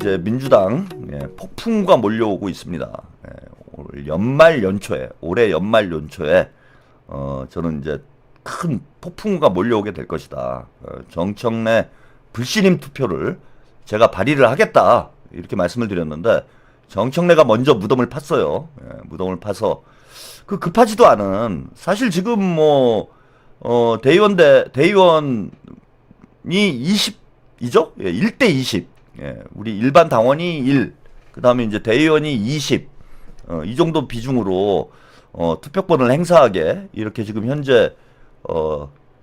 이제 민주당 폭풍우가 몰려오고 있습니다. 올 연말 연초에 올해 연말 연초에 저는 이제 큰 폭풍우가 몰려오게 될 것이다. 정청래 불신임 투표를 제가 발의를 하겠다 이렇게 말씀을 드렸는데 정청래가 먼저 무덤을 팠어요. 무덤을 파서 그 급하지도 않은 사실 지금 뭐 대의원이 20이죠? 1대 20. 우리 일반 당원이 1, 그 다음에 이제 대의원이 20, 이 정도 비중으로 투표권을 행사하게 이렇게 지금 현재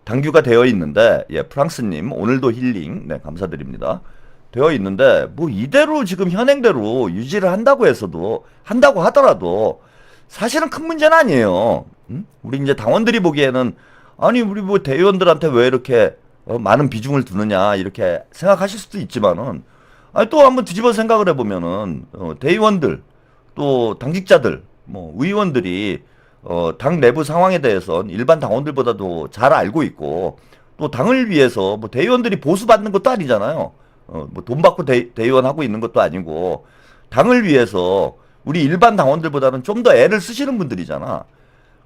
당규가 되어 있는데, 프랑스님 오늘도 힐링 감사드립니다. 되어 있는데 뭐 이대로 지금 현행대로 유지를 한다고 하더라도 사실은 큰 문제는 아니에요. 우리 이제 당원들이 보기에는 아니 우리 뭐 대의원들한테 왜 이렇게 많은 비중을 두느냐 이렇게 생각하실 수도 있지만은 또 한번 뒤집어 생각을 해보면은 대의원들 또 당직자들 뭐 의원들이 당 내부 상황에 대해서는 일반 당원들보다도 잘 알고 있고 또 당을 위해서 뭐 대의원들이 보수받는 것도 아니잖아요. 뭐 돈 받고 대의원 하고 있는 것도 아니고 당을 위해서 우리 일반 당원들보다는 좀 더 애를 쓰시는 분들이잖아.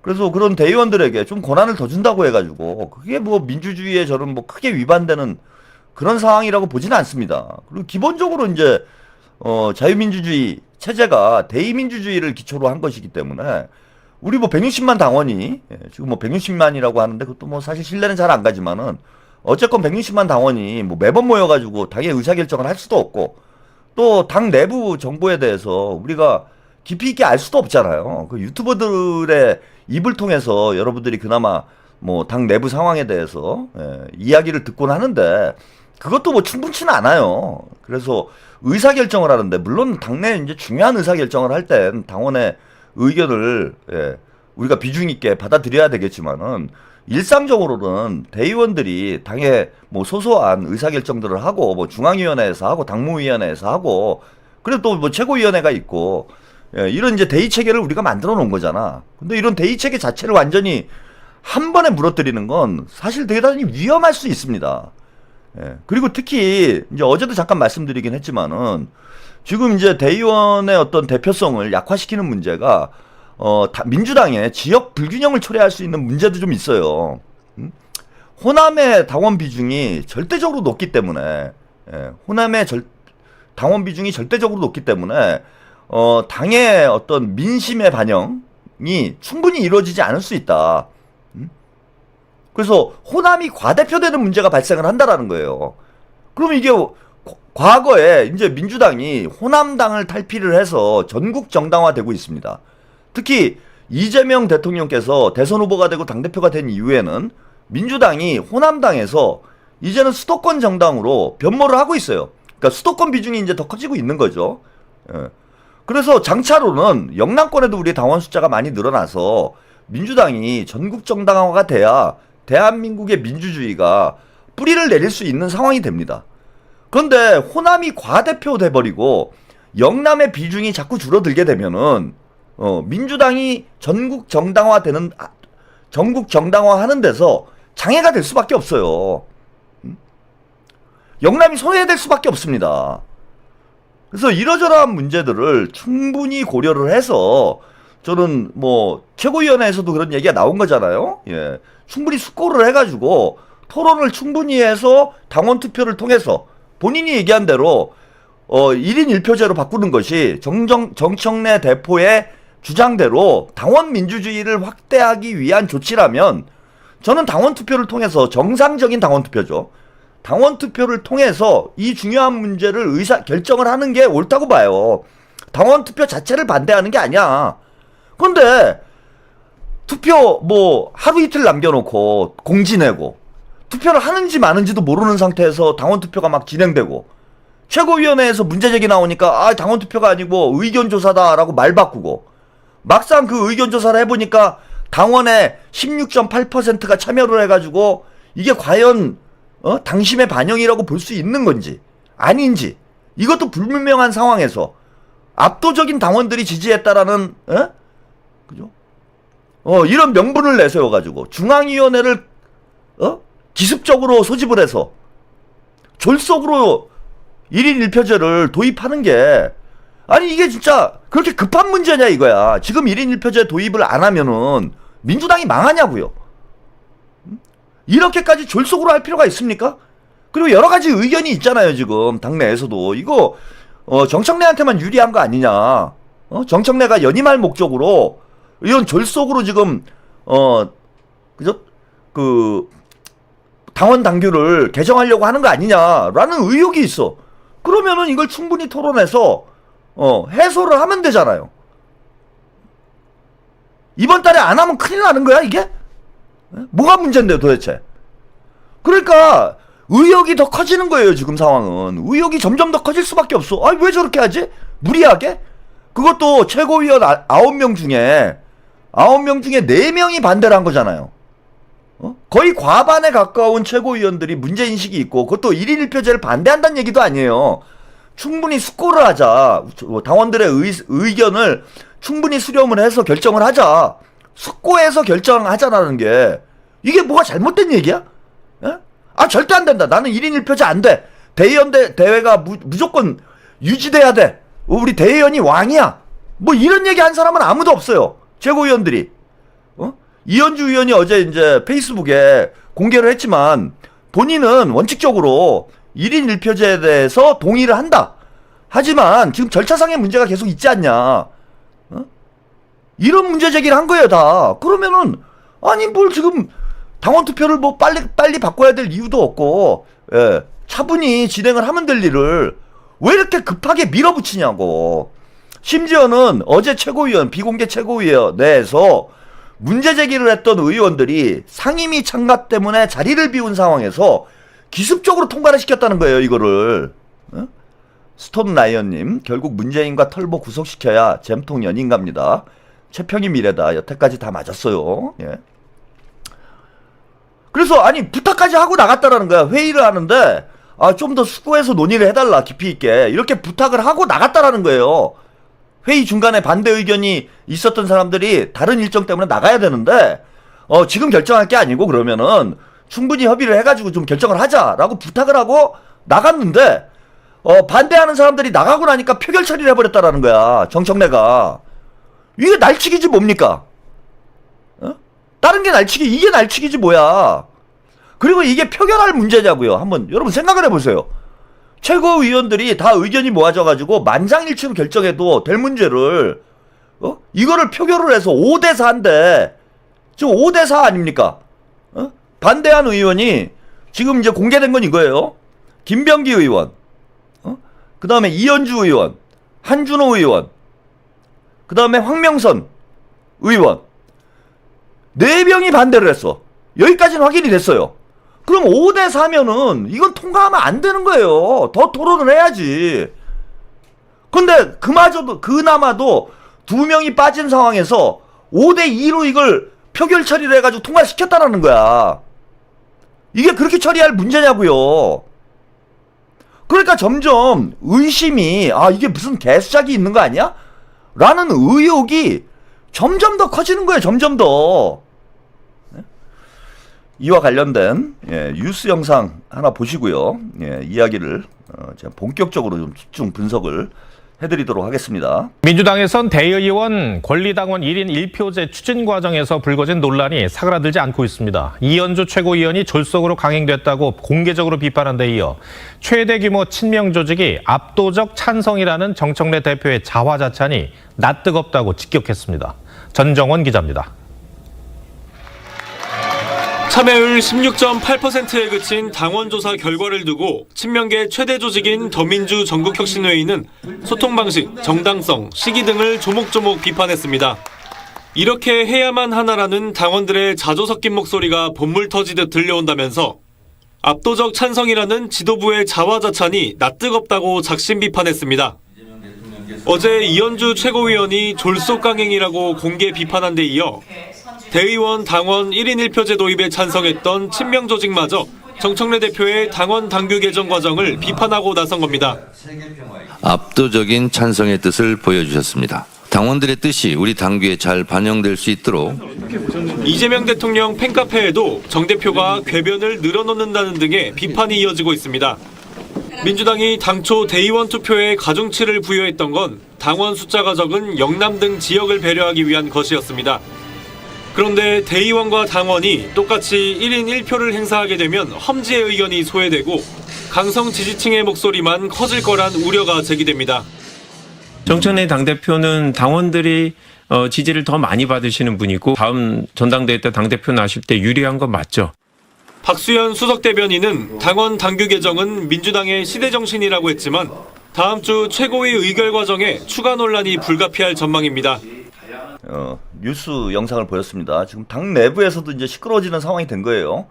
그래서 그런 대의원들에게 좀 권한을 더 준다고 해가지고 그게 뭐 민주주의에 저는 뭐 크게 위반되는 그런 상황이라고 보지는 않습니다. 그리고 기본적으로 이제 자유민주주의 체제가 대의민주주의를 기초로 한 것이기 때문에 우리 뭐 160만 당원이 지금 뭐 160만이라고 하는데 그것도 뭐 사실 신뢰는 잘 안 가지만은 어쨌건 160만 당원이 뭐 매번 모여가지고 당의 의사결정을 할 수도 없고 또 당 내부 정보에 대해서 우리가 깊이 있게 알 수도 없잖아요. 그 유튜버들의 입을 통해서 여러분들이 그나마 뭐 당 내부 상황에 대해서 이야기를 듣곤 하는데 그것도 뭐 충분치는 않아요. 그래서 의사결정을 하는데 물론 당내 이제 중요한 의사결정을 할 땐 당원의 의견을 우리가 비중 있게 받아들여야 되겠지만은 일상적으로는 대의원들이 당의 뭐 소소한 의사결정들을 하고 뭐 중앙위원회에서 하고 당무위원회에서 하고 그리고 또 뭐 최고위원회가 있고 이런 이제 대의 체계를 우리가 만들어 놓은 거잖아. 근데 이런 대의 체계 자체를 완전히 한 번에 무너뜨리는 건 사실 대단히 위험할 수 있습니다. 그리고 특히 이제 어제도 잠깐 말씀드리긴 했지만은 지금 이제 대의원의 어떤 대표성을 약화시키는 문제가 민주당의 지역 불균형을 초래할 수 있는 문제도 좀 있어요. 호남의 당원 비중이 절대적으로 높기 때문에 호남의 당원 비중이 절대적으로 높기 때문에 당의 어떤 민심의 반영이 충분히 이루어지지 않을 수 있다. 그래서 호남이 과대표되는 문제가 발생을 한다라는 거예요. 그럼 이게 과거에 이제 민주당이 호남당을 탈피를 해서 전국 정당화되고 있습니다. 특히 이재명 대통령께서 대선 후보가 되고 당대표가 된 이후에는 민주당이 호남당에서 이제는 수도권 정당으로 변모를 하고 있어요. 그러니까 수도권 비중이 이제 더 커지고 있는 거죠. 그래서 장차로는 영남권에도 우리 당원 숫자가 많이 늘어나서 민주당이 전국 정당화가 돼야 대한민국의 민주주의가 뿌리를 내릴 수 있는 상황이 됩니다. 그런데 호남이 과대표 돼버리고 영남의 비중이 자꾸 줄어들게 되면은 민주당이 전국 정당화하는 데서 장애가 될 수밖에 없어요. 영남이 소외될 수밖에 없습니다. 그래서 이러저러한 문제들을 충분히 고려를 해서 저는 뭐 최고위원회에서도 그런 얘기가 나온 거잖아요. 충분히 숙고를 해가지고 토론을 충분히 해서 당원 투표를 통해서 본인이 얘기한 대로 1인 1표제로 바꾸는 것이 정청래 대표의 주장대로 당원 민주주의를 확대하기 위한 조치라면 저는 당원 투표를 통해서 정상적인 당원 투표죠. 당원 투표를 통해서 이 중요한 문제를 결정을 하는 게 옳다고 봐요. 당원 투표 자체를 반대하는 게 아니야. 그런데 투표 뭐 하루 이틀 남겨놓고 공지 내고 투표를 하는지 마는지도 모르는 상태에서 당원 투표가 막 진행되고 최고위원회에서 문제제기 나오니까 당원 투표가 아니고 의견조사다라고 말 바꾸고 막상 그 의견조사를 해보니까 당원의 16.8%가 참여를 해가지고 이게 과연 당심의 반영이라고 볼 수 있는 건지 아닌지 이것도 불분명한 상황에서 압도적인 당원들이 지지했다라는 그죠? 이런 명분을 내세워가지고 중앙위원회를 기습적으로 소집을 해서 졸속으로 1인 1표제를 도입하는 게 아니 이게 진짜 그렇게 급한 문제냐 이거야. 지금 1인 1표제 도입을 안 하면은 민주당이 망하냐고요. 이렇게까지 졸속으로 할 필요가 있습니까? 그리고 여러 가지 의견이 있잖아요. 지금 당내에서도 이거 정청래한테만 유리한 거 아니냐. 정청래가 연임할 목적으로 이런 졸속으로 지금 그죠? 그 당원 당규를 개정하려고 하는 거 아니냐라는 의혹이 있어. 그러면은 이걸 충분히 토론해서 해소를 하면 되잖아요. 이번 달에 안 하면 큰일 나는 거야 이게? 뭐가 문제인데요 도대체? 그러니까 의혹이 더 커지는 거예요 지금 상황은. 의혹이 점점 더 커질 수밖에 없어. 아니 왜 저렇게 하지? 무리하게? 그것도 최고위원 9명 중에 4명이 반대를 한 거잖아요. 거의 과반에 가까운 최고위원들이 문제인식이 있고 그것도 1인 1표제를 반대한다는 얘기도 아니에요. 충분히 숙고를 하자. 당원들의 의견을 충분히 수렴을 해서 결정을 하자. 숙고해서 결정하자라는 게 이게 뭐가 잘못된 얘기야? 예? 아 절대 안 된다. 나는 1인 1표제 안 돼. 대의원대회가 무조건 유지돼야 돼. 우리 대의원이 왕이야. 뭐 이런 얘기 한 사람은 아무도 없어요. 최고위원들이. 이현주 의원이 어제 이제 페이스북에 공개를 했지만 본인은 원칙적으로 1인 1표제에 대해서 동의를 한다. 하지만 지금 절차상의 문제가 계속 있지 않냐. 이런 문제 제기를 한 거예요 다. 그러면은 아니 뭘 지금 당원 투표를 뭐 빨리 바꿔야 될 이유도 없고 차분히 진행을 하면 될 일을 왜 이렇게 급하게 밀어붙이냐고. 심지어는 어제 최고위원 비공개 최고위원 내에서 문제 제기를 했던 의원들이 상임위 참가 때문에 자리를 비운 상황에서 기습적으로 통과를 시켰다는 거예요 이거를. 스톤라이언님 결국 문재인과 털보 구속시켜야 잼통 연인갑니다. 최평이 미래다. 여태까지 다 맞았어요. 예. 그래서 아니 부탁까지 하고 나갔다라는 거야. 회의를 하는데 좀 더 숙고해서 논의를 해달라 깊이 있게 이렇게 부탁을 하고 나갔다라는 거예요. 회의 중간에 반대 의견이 있었던 사람들이 다른 일정 때문에 나가야 되는데 지금 결정할 게 아니고 그러면은 충분히 협의를 해가지고 좀 결정을 하자라고 부탁을 하고 나갔는데 반대하는 사람들이 나가고 나니까 표결 처리를 해버렸다라는 거야. 정청래가. 이게 날치기지 뭡니까? 다른 게 날치기, 이게 날치기지 뭐야. 그리고 이게 표결할 문제냐고요. 한번 여러분 생각을 해보세요. 최고위원들이 다 의견이 모아져가지고 만장일치로 결정해도 될 문제를 이거를 표결을 해서 5대4인데 지금 5대4 아닙니까? 반대한 의원이 지금 이제 공개된 건 이거예요. 김병기 의원, 그 다음에 이현주 의원, 한준호 의원, 그 다음에 황명선 의원 4명이 반대를 했어. 여기까지는 확인이 됐어요. 그럼 5대4면은 이건 통과하면 안 되는 거예요. 더 토론을 해야지. 근데 그나마도 2명이 빠진 상황에서 5대2로 이걸 표결 처리를 해가지고 통과시켰다라는 거야. 이게 그렇게 처리할 문제냐고요. 그러니까 점점 의심이 이게 무슨 개수작이 있는 거 아니야? 라는 의혹이 점점 더 커지는 거예요. 점점 더. 이와 관련된 뉴스 영상 하나 보시고요. 이야기를 제가 본격적으로 좀 집중 분석을 해드리도록 하겠습니다. 민주당에선 대의원 권리당원 1인 1표제 추진 과정에서 불거진 논란이 사그라들지 않고 있습니다. 이현주 최고위원이 졸속으로 강행됐다고 공개적으로 비판한 데 이어 최대 규모 친명 조직이 압도적 찬성이라는 정청래 대표의 자화자찬이 낯뜨겁다고 직격했습니다. 전정원 기자입니다. 참여율 16.8%에 그친 당원조사 결과를 두고 친명계 최대 조직인 더민주 전국혁신회의는 소통 방식, 정당성, 시기 등을 조목조목 비판했습니다. 이렇게 해야만 하나라는 당원들의 자조 섞인 목소리가 본물 터지듯 들려온다면서 압도적 찬성이라는 지도부의 자화자찬이 낯뜨겁다고 작심 비판했습니다. 어제 이현주 최고위원이 졸속 강행이라고 공개 비판한 데 이어 대의원 당원 1인 1표제 도입에 찬성했던 친명 조직마저 정청래 대표의 당원 당규 개정 과정을 비판하고 나선 겁니다. 압도적인 찬성의 뜻을 보여주셨습니다. 당원들의 뜻이 우리 당규에 잘 반영될 수 있도록 이재명 대통령 팬카페에도 정 대표가 궤변을 늘어놓는다는 등의 비판이 이어지고 있습니다. 민주당이 당초 대의원 투표에 가중치를 부여했던 건 당원 숫자가 적은 영남 등 지역을 배려하기 위한 것이었습니다. 그런데 대의원과 당원이 똑같이 1인 1표를 행사하게 되면 험지의 의견이 소외되고 강성 지지층의 목소리만 커질 거란 우려가 제기됩니다. 정청래 당대표는 당원들이 지지를 더 많이 받으시는 분이고 다음 전당대회 때 당대표 나실 때 유리한 건 맞죠. 박수현 수석 대변인은 당원 당규 개정은 민주당의 시대정신이라고 했지만 다음 주 최고위 의결 과정에 추가 논란이 불가피할 전망입니다. 뉴스 영상을 보였습니다. 지금 당 내부에서도 이제 시끄러워지는 상황이 된 거예요.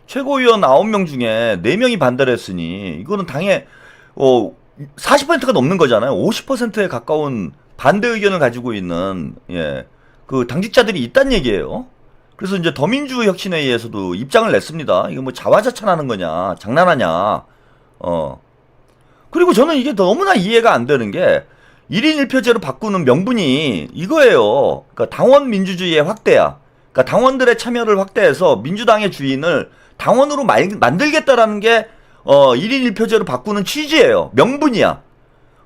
최고위원 9명 중에 4명이 반대를 했으니 이거는 당의 40%가 넘는 거잖아요. 50%에 가까운 반대 의견을 가지고 있는 그 당직자들이 있다는 얘기예요. 그래서 이제 더민주혁신회의에서도 입장을 냈습니다. 이거 뭐 자화자찬하는 거냐, 장난하냐. 그리고 저는 이게 너무나 이해가 안 되는 게 1인 1표제로 바꾸는 명분이 이거예요. 그러니까 당원 민주주의의 확대야. 그러니까 당원들의 참여를 확대해서 민주당의 주인을 당원으로 만들겠다라는 게 1인 1표제로 바꾸는 취지예요. 명분이야.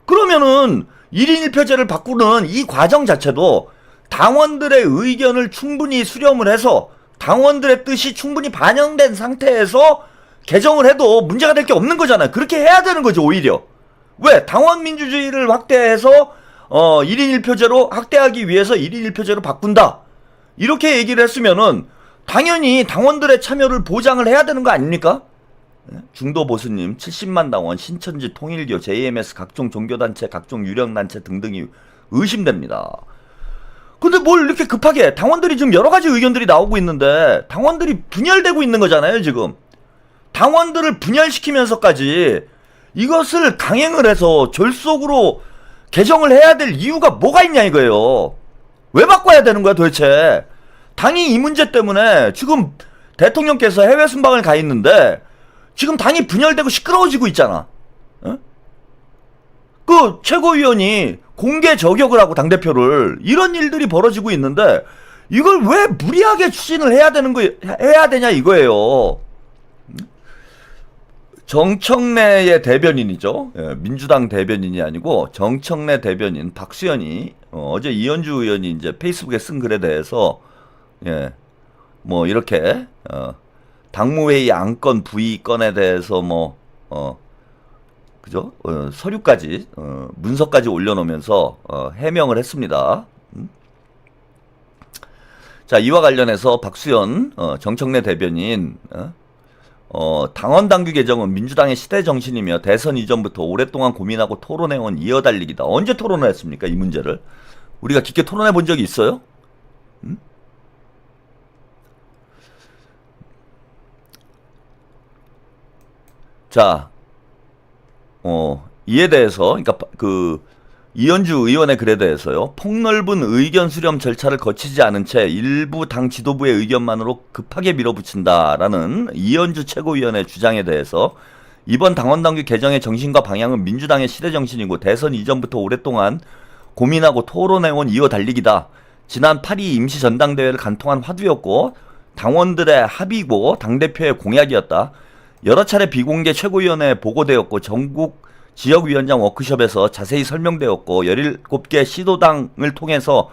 그러면은 1인 1표제를 바꾸는 이 과정 자체도 당원들의 의견을 충분히 수렴을 해서 당원들의 뜻이 충분히 반영된 상태에서 개정을 해도 문제가 될 게 없는 거잖아요. 그렇게 해야 되는 거죠, 오히려. 왜? 당원 민주주의를 확대해서 1인 1표제로 확대하기 위해서 1인 1표제로 바꾼다. 이렇게 얘기를 했으면은 당연히 당원들의 참여를 보장을 해야 되는 거 아닙니까? 중도보수님, 70만 당원, 신천지, 통일교, JMS, 각종 종교단체, 각종 유령단체 등등이 의심됩니다. 근데 뭘 이렇게 급하게, 당원들이 지금 여러 가지 의견들이 나오고 있는데 당원들이 분열되고 있는 거잖아요, 지금. 당원들을 분열시키면서까지 이것을 강행을 해서 졸속으로 개정을 해야 될 이유가 뭐가 있냐 이거예요. 왜 바꿔야 되는 거야 도대체. 당이 이 문제 때문에 지금 대통령께서 해외 순방을 가 있는데 지금 당이 분열되고 시끄러워지고 있잖아. 그 최고위원이 공개 저격을 하고 당대표를, 이런 일들이 벌어지고 있는데 이걸 왜 무리하게 추진을 해야 되냐 이거예요. 정청래의 대변인이죠. 민주당 대변인이 아니고 정청래 대변인 박수현이 어제 이현주 의원이 이제 페이스북에 쓴 글에 대해서 뭐 이렇게 당무회의 안건 부의 건에 대해서 그죠? 서류까지 문서까지 올려놓으면서 해명을 했습니다. 자, 이와 관련해서 박수현 정청래 대변인 당원 당규 개정은 민주당의 시대 정신이며 대선 이전부터 오랫동안 고민하고 토론해온 이어달리기다. 언제 토론을 했습니까? 이 문제를 우리가 깊게 토론해 본 적이 있어요? 자, 이에 대해서, 그러니까 그 이현주 의원의 글에 대해서요, 폭넓은 의견 수렴 절차를 거치지 않은 채 일부 당 지도부의 의견만으로 급하게 밀어붙인다라는 이현주 최고위원의 주장에 대해서 이번 당원당규 개정의 정신과 방향은 민주당의 시대 정신이고 대선 이전부터 오랫동안 고민하고 토론해온 이어 달리기다. 지난 8.2 임시전당대회를 간통한 화두였고 당원들의 합의고 당대표의 공약이었다. 여러 차례 비공개 최고위원회에 보고되었고 전국 지역위원장 워크숍에서 자세히 설명되었고 17개 시도당을 통해서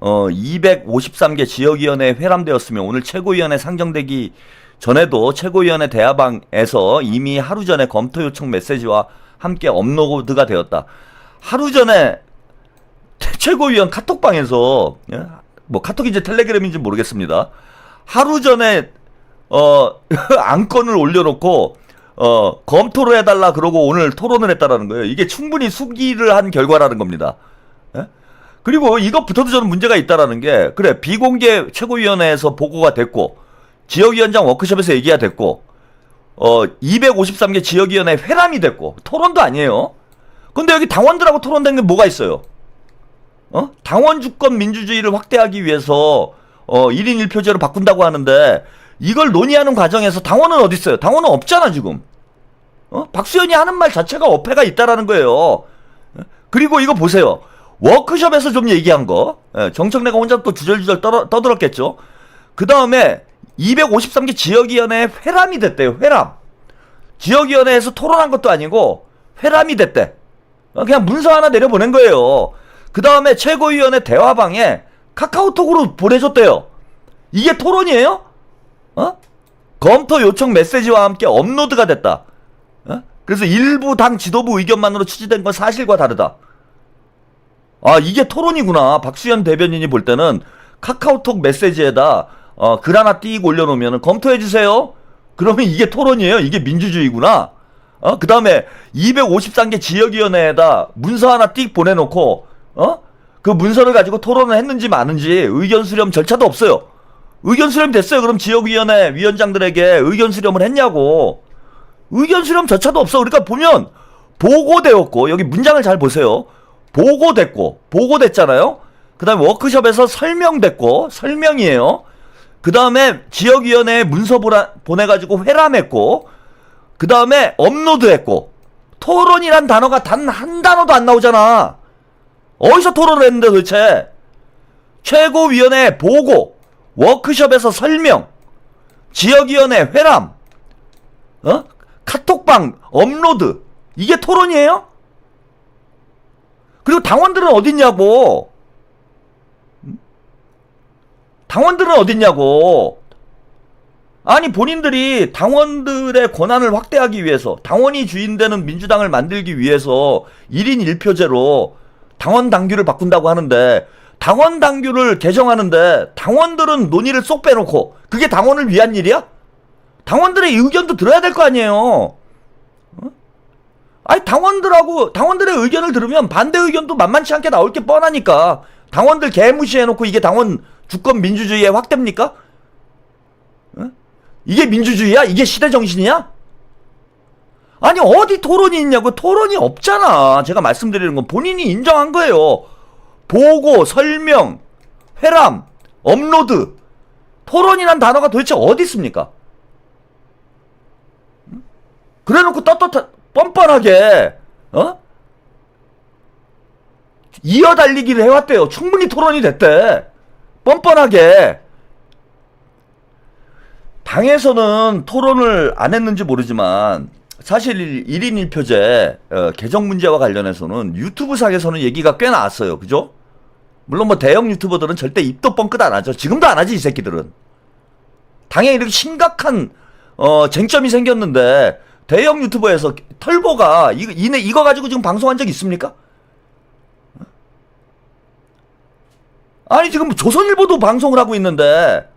253개 지역위원회에 회람되었으며 오늘 최고위원회 상정되기 전에도 최고위원회 대화방에서 이미 하루 전에 검토 요청 메시지와 함께 업로드가 되었다. 하루 전에 최고위원 카톡방에서, 뭐 카톡인지 텔레그램인지 모르겠습니다. 하루 전에 안건을 올려놓고 검토를 해달라 그러고 오늘 토론을 했다라는 거예요. 이게 충분히 수기를 한 결과라는 겁니다. 그리고 이것부터도 저는 문제가 있다라는 게, 그래 비공개 최고위원회에서 보고가 됐고 지역위원장 워크숍에서 얘기가 됐고 253개 지역위원회 회람이 됐고 토론도 아니에요. 근데 여기 당원들하고 토론된 게 뭐가 있어요? 당원 주권 민주주의를 확대하기 위해서 1인 1표제로 바꾼다고 하는데 이걸 논의하는 과정에서 당원은 어디 있어요? 당원은 없잖아 지금. 박수현이 하는 말 자체가 어폐가 있다라는 거예요. 그리고 이거 보세요. 워크숍에서 좀 얘기한 거, 정청래가 혼자 또 주절주절 떠들었겠죠. 그 다음에 253개 지역위원회에 회람이 됐대요. 회람. 지역위원회에서 토론한 것도 아니고 회람이 됐대. 그냥 문서 하나 내려보낸 거예요. 그 다음에 최고위원회 대화방에 카카오톡으로 보내줬대요. 이게 토론이에요? 검토 요청 메시지와 함께 업로드가 됐다. 그래서 일부 당 지도부 의견만으로 취지된 건 사실과 다르다. 아, 이게 토론이구나. 박수현 대변인이 볼 때는 카카오톡 메시지에다 글 하나 띄고 올려놓으면 검토해주세요. 그러면 이게 토론이에요. 이게 민주주의구나. 그 다음에 253개 지역위원회에다 문서 하나 띡 보내놓고 그 문서를 가지고 토론을 했는지 마는지 의견 수렴 절차도 없어요. 의견 수렴 됐어요. 그럼 지역위원회 위원장들에게 의견 수렴을 했냐고. 의견 수렴 절차도 없어. 그러니까 보면 보고되었고, 여기 문장을 잘 보세요. 보고됐고, 보고됐잖아요. 그 다음에 워크숍에서 설명됐고, 설명이에요. 그 다음에 지역위원회에 문서 보내가지고 회람했고, 그 다음에 업로드했고, 토론이란 단어가 단 한 단어도 안 나오잖아. 어디서 토론을 했는데 도대체? 최고위원회 보고, 워크숍에서 설명, 지역위원회 회람, 카톡방 업로드, 이게 토론이에요? 그리고 당원들은 어딨냐고. 당원들은 어딨냐고. 아니, 본인들이 당원들의 권한을 확대하기 위해서, 당원이 주인되는 민주당을 만들기 위해서 1인 1표제로 당원 당규를 바꾼다고 하는데, 당원 당규를 개정하는데 당원들은 논의를 쏙 빼놓고, 그게 당원을 위한 일이야? 당원들의 의견도 들어야 될 거 아니에요. 아니, 당원들의 의견을 들으면 반대 의견도 만만치 않게 나올 게 뻔하니까. 당원들 개무시해놓고 이게 당원 주권 민주주의의 확대입니까? 이게 민주주의야? 이게 시대 정신이야? 아니, 어디 토론이 있냐고. 토론이 없잖아. 제가 말씀드리는 건 본인이 인정한 거예요. 보고, 설명, 회람, 업로드, 토론이란 단어가 도대체 어디 있습니까? 그래놓고 뻔뻔하게 이어달리기를 해왔대요. 충분히 토론이 됐대. 뻔뻔하게. 당에서는 토론을 안 했는지 모르지만 사실 1인 1표제 개정 문제와 관련해서는 유튜브 상에서는 얘기가 꽤 나왔어요. 그죠? 물론 뭐 대형 유튜버들은 절대 입도 뻥끗 안 하죠. 지금도 안 하지, 이 새끼들은. 당에 이렇게 심각한 쟁점이 생겼는데 대형 유튜버에서 털보가 이거 가지고 지금 방송한 적 있습니까? 아니, 지금 조선일보도 방송을 하고 있는데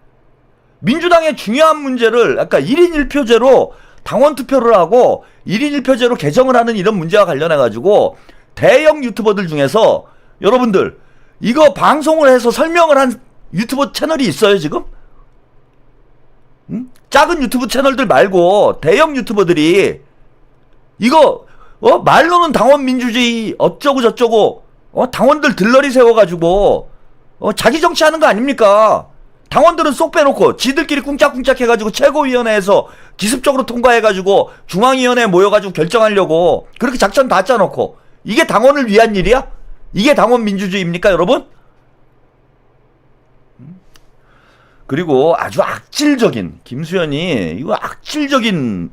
민주당의 중요한 문제를 아까 1인 1표제로 당원 투표를 하고 1인 1표제로 개정을 하는 이런 문제와 관련해 가지고 대형 유튜버들 중에서 여러분들 이거 방송을 해서 설명을 한 유튜버 채널이 있어요, 지금? 작은 유튜브 채널들 말고 대형 유튜버들이 이거 말로는 당원 민주주의 어쩌고 저쩌고 당원들 들러리 세워가지고 자기 정치하는 거 아닙니까? 당원들은 쏙 빼놓고 지들끼리 꿍짝꿍짝 해가지고 최고위원회에서 기습적으로 통과해가지고 중앙위원회에 모여가지고 결정하려고 그렇게 작전 다 짜놓고, 이게 당원을 위한 일이야? 이게 당원 민주주의입니까, 여러분? 그리고 아주 악질적인, 김수현이 이거 악질적인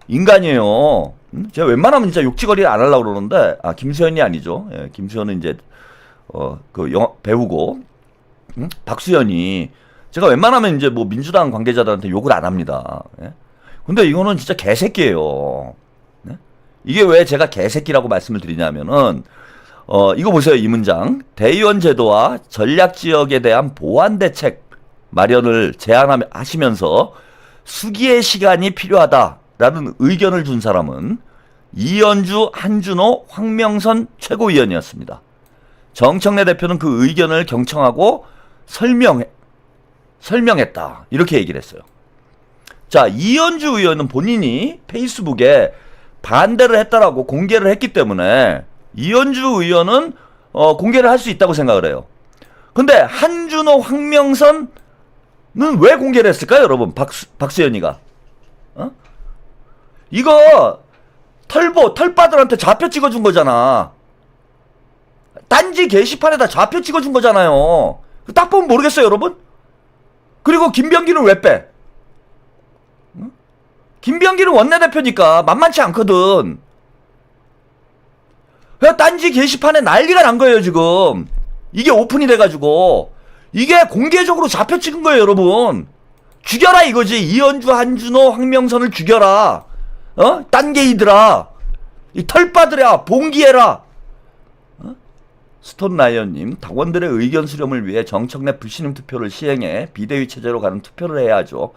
인간이에요. 제가 웬만하면 진짜 욕지거리를 안 하려고 그러는데, 김수현이 아니죠. 예, 김수현은 이제 그 영화 배우고, 박수현이, 제가 웬만하면 이제 뭐 민주당 관계자들한테 욕을 안 합니다. 예? 근데 이거는 진짜 개새끼예요. 예? 이게 왜 제가 개새끼라고 말씀을 드리냐면은 이거 보세요. 이 문장. 대의원 제도와 전략지역에 대한 보완 대책 마련을 제안하시면서 수기의 시간이 필요하다라는 의견을 준 사람은 이현주, 한준호, 황명선 최고위원이었습니다. 정청래 대표는 그 의견을 경청하고 설명했다. 이렇게 얘기를 했어요. 자, 이현주 의원은 본인이 페이스북에 반대를 했다라고 공개를 했기 때문에 이현주 의원은 공개를 할 수 있다고 생각을 해요. 근데 한준호, 황명선은 왜 공개를 했을까요, 여러분? 박수현이가. 이거 털빠들한테 좌표 찍어준 거잖아. 딴지 게시판에다 좌표 찍어준 거잖아요. 딱 보면 모르겠어요, 여러분? 그리고 김병기는 왜 빼? 김병기는 원내대표니까 만만치 않거든. 그냥 딴지 게시판에 난리가 난 거예요, 지금. 이게 오픈이 돼가지고. 이게 공개적으로 잡혀 찍은 거예요, 여러분. 죽여라 이거지. 이현주, 한준호, 황명선을 죽여라. 딴게이들아. 이 털빠들아, 봉기해라. 스톤라이언님, 당원들의 의견 수렴을 위해 정청래 불신임 투표를 시행해 비대위 체제로 가는 투표를 해야 하죠.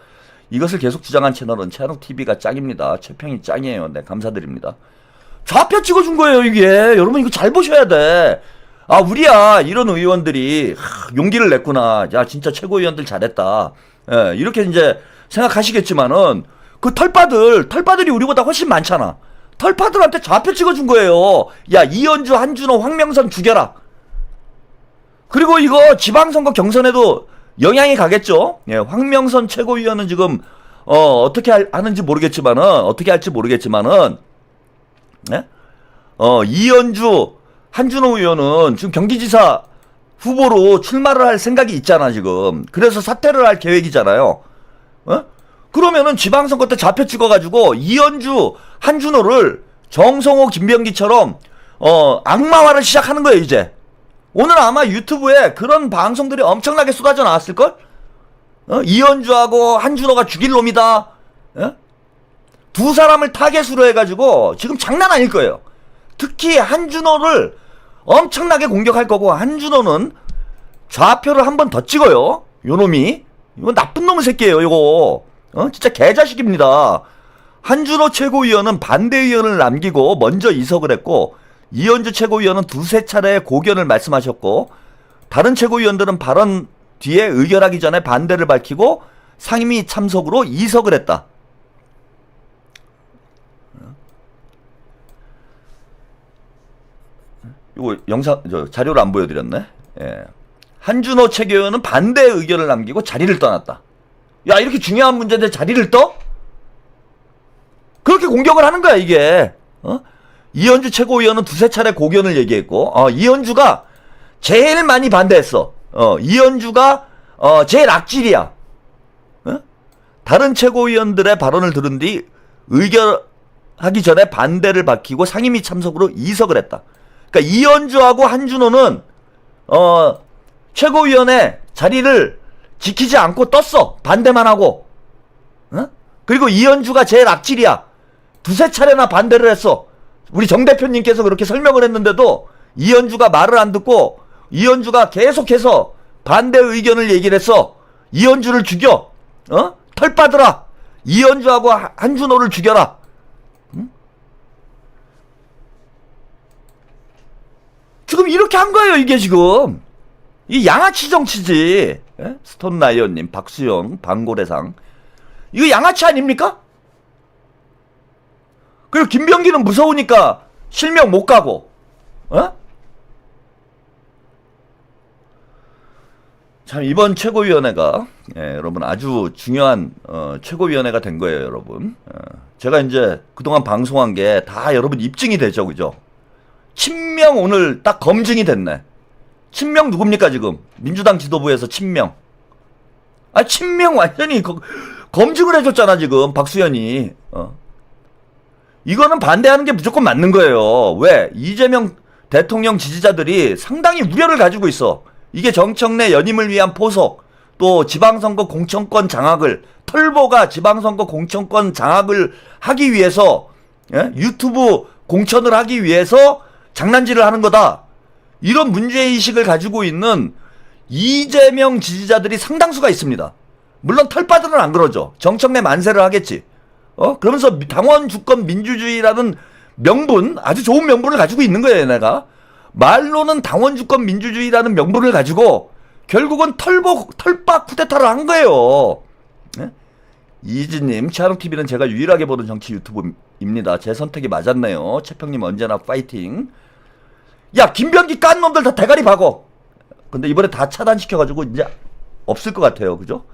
이것을 계속 주장한 채널은 채널TV가 짱입니다. 최평이 짱이에요. 네, 감사드립니다. 좌표 찍어준 거예요, 이게. 여러분, 이거 잘 보셔야 돼. 아, 우리야, 이런 의원들이, 용기를 냈구나. 야, 진짜 최고위원들 잘했다. 예, 이렇게 이제 생각하시겠지만은, 그 털빠들이 우리보다 훨씬 많잖아. 털파들한테 좌표 찍어준 거예요. 야, 이현주, 한준호, 황명선 죽여라. 그리고 이거 지방선거 경선에도 영향이 가겠죠. 예, 황명선 최고위원은 지금 어떻게 하는지 모르겠지만은 어떻게 할지 모르겠지만은 예? 이현주, 한준호 의원은 지금 경기지사 후보로 출마를 할 생각이 있잖아 지금. 그래서 사퇴를 할 계획이잖아요. 그러면은 지방선거 때 좌표 찍어가지고 이현주, 한준호를 정성호, 김병기처럼 악마화를 시작하는 거예요 이제. 오늘 아마 유튜브에 그런 방송들이 엄청나게 쏟아져 나왔을걸? 이현주하고 한준호가 죽일 놈이다. 두 사람을 타겟으로 해가지고 지금 장난 아닐 거예요. 특히 한준호를 엄청나게 공격할 거고, 한준호는 좌표를 한 번 더 찍어요. 요놈이. 이거 나쁜 놈의 새끼예요 이거. 진짜 개자식입니다. 한준호 최고위원은 반대의원을 남기고 먼저 이석을 했고, 이현주 최고위원은 두세 차례 고견을 말씀하셨고, 다른 최고위원들은 발언 뒤에 의결하기 전에 반대를 밝히고 상임위 참석으로 이석을 했다. 이거 영상 자료를 안 보여드렸네. 예. 한준호 최고위원은 반대 의견을 남기고 자리를 떠났다. 야, 이렇게 중요한 문제인데 자리를 떠? 그렇게 공격을 하는 거야 이게. 이현주 최고위원은 두세 차례 고견을 얘기했고, 이현주가 제일 많이 반대했어. 이현주가 제일 악질이야. 다른 최고위원들의 발언을 들은 뒤 의결하기 전에 반대를 밝히고 상임위 참석으로 이석을 했다. 그러니까 이현주하고 한준호는 최고위원의 자리를 지키지 않고 떴어. 반대만 하고. 그리고 이현주가 제일 악질이야. 두세 차례나 반대를 했어. 우리 정 대표님께서 그렇게 설명을 했는데도 이현주가 말을 안 듣고 이현주가 계속해서 반대 의견을 얘기를 했어. 이현주를 죽여. 털빠들아. 이현주하고 한준호를 죽여라. 지금 이렇게 한 거예요 이게 지금. 이 양아치 정치지. 예? 스톤라이언님, 박수영, 방고래상. 이거 양아치 아닙니까? 그리고 김병기는 무서우니까 실명 못 가고. 참 이번 최고위원회가 여러분 아주 중요한 최고위원회가 된 거예요 여러분. 제가 이제 그동안 방송한 게 다 여러분 입증이 되죠 그죠? 친명 오늘 딱 검증이 됐네. 친명 누굽니까 지금? 민주당 지도부에서 친명. 친명 완전히 검증을 해줬잖아 지금 박수현이. 이거는 반대하는 게 무조건 맞는 거예요. 왜? 이재명 대통령 지지자들이 상당히 우려를 가지고 있어. 이게 정청래 연임을 위한 포석, 또 지방선거 공천권 장악을, 털보가 지방선거 공천권 장악을 하기 위해서, 유튜브 공천을 하기 위해서 장난질을 하는 거다. 이런 문제의식을 가지고 있는 이재명 지지자들이 상당수가 있습니다. 물론 털빠들은 안 그러죠. 정청래 만세를 하겠지. 그러면서 당원 주권 민주주의라는 명분, 아주 좋은 명분을 가지고 있는 거예요, 내가. 말로는 당원 주권 민주주의라는 명분을 가지고 결국은 털박 쿠데타를 한 거예요. 이지님, 치아롱TV는 제가 유일하게 보는 정치 유튜브입니다. 제 선택이 맞았네요. 최평님 언제나 파이팅. 야, 김병기 깐 놈들 다 대가리 박어. 근데 이번에 다 차단시켜가지고 이제 없을 것 같아요. 그죠?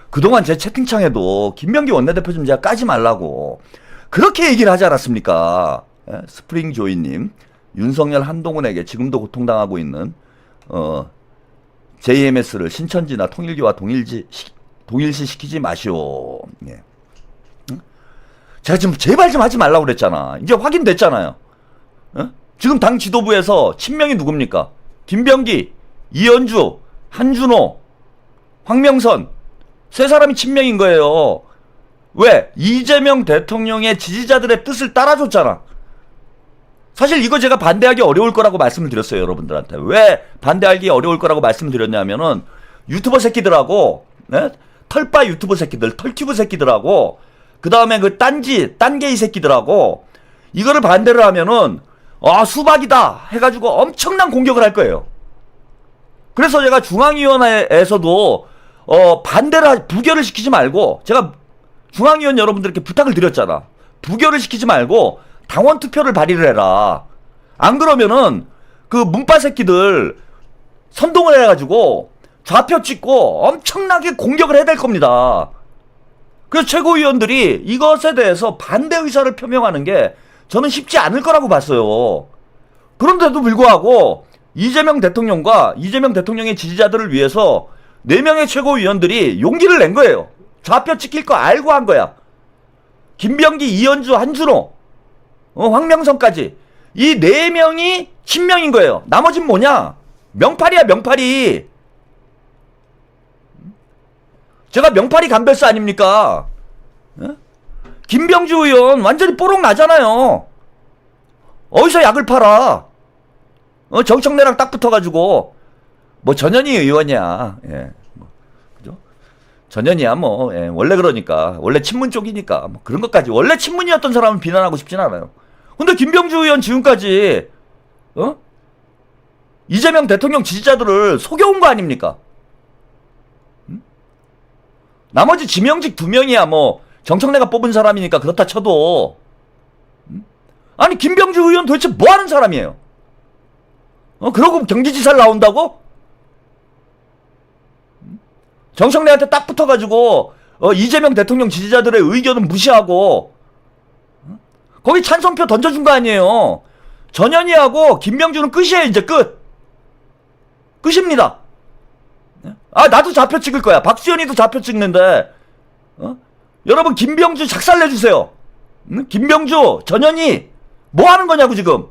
그동안 제 채팅창에도 김병기 원내대표 좀 제가 까지 말라고 그렇게 얘기를 하지 않았습니까? 스프링조이님, 윤석열 한동훈에게 지금도 고통당하고 있는 JMS를 신천지나 통일교와 동일시 시키지 마시오. 예. 제가 지금 제발 좀 하지 말라고 그랬잖아. 이제 확인됐잖아요. 지금 당 지도부에서 친명이 누굽니까? 김병기, 이현주, 한준호, 황명선 세 사람이 친명인 거예요. 왜? 이재명 대통령의 지지자들의 뜻을 따라줬잖아. 사실 이거 제가 반대하기 어려울 거라고 말씀을 드렸어요, 여러분들한테. 왜 반대하기 어려울 거라고 말씀을 드렸냐면은 유튜버 새끼들하고, 네? 털바 유튜버 새끼들, 털튜브 새끼들하고, 그 다음에 그 딴게이 새끼들하고, 이거를 반대를 하면은, 수박이다! 해가지고 엄청난 공격을 할 거예요. 그래서 제가 중앙위원회에서도, 부결을 시키지 말고, 제가 중앙위원 여러분들께 부탁을 드렸잖아. 부결을 시키지 말고, 당원 투표를 발의를 해라. 안 그러면은, 그 문파 새끼들 선동을 해가지고, 좌표 찍고 엄청나게 공격을 해야 될 겁니다. 그래서 최고위원들이 이것에 대해서 반대 의사를 표명하는 게 저는 쉽지 않을 거라고 봤어요. 그런데도 불구하고 이재명 대통령과 이재명 대통령의 지지자들을 위해서 4명의 최고위원들이 용기를 낸 거예요. 좌표 찍힐 거 알고 한 거야. 김병기, 이현주, 한준호, 황명선까지 이 4명이 친명인 거예요. 나머진 뭐냐? 명팔이야, 명팔이. 제가 명팔이 감별사 아닙니까? 김병주 의원 완전히 뽀록 나잖아요. 어디서 약을 팔아? 정청래랑 딱 붙어가지고 뭐 전현희 의원이야. 예, 그죠? 전현희야 뭐 예, 원래 그러니까 원래 친문 쪽이니까 뭐 그런 것까지 원래 친문이었던 사람을 비난하고 싶진 않아요. 근데 김병주 의원 지금까지 이재명 대통령 지지자들을 속여온 거 아닙니까? 나머지 지명직 2명이야 뭐 정청래가 뽑은 사람이니까 그렇다 쳐도 아니 김병주 의원 도대체 뭐하는 사람이에요? 그러고 경기지사를 나온다고? 정청래한테 딱 붙어가지고 이재명 대통령 지지자들의 의견은 무시하고 거기 찬성표 던져준 거 아니에요. 전현희하고 김병주는 끝이에요. 이제 끝입니다. 나도 좌표 찍을 거야. 박수현이도 좌표 찍는데 여러분 김병주 작살내주세요. 김병주, 전현희 뭐 하는 거냐고 지금.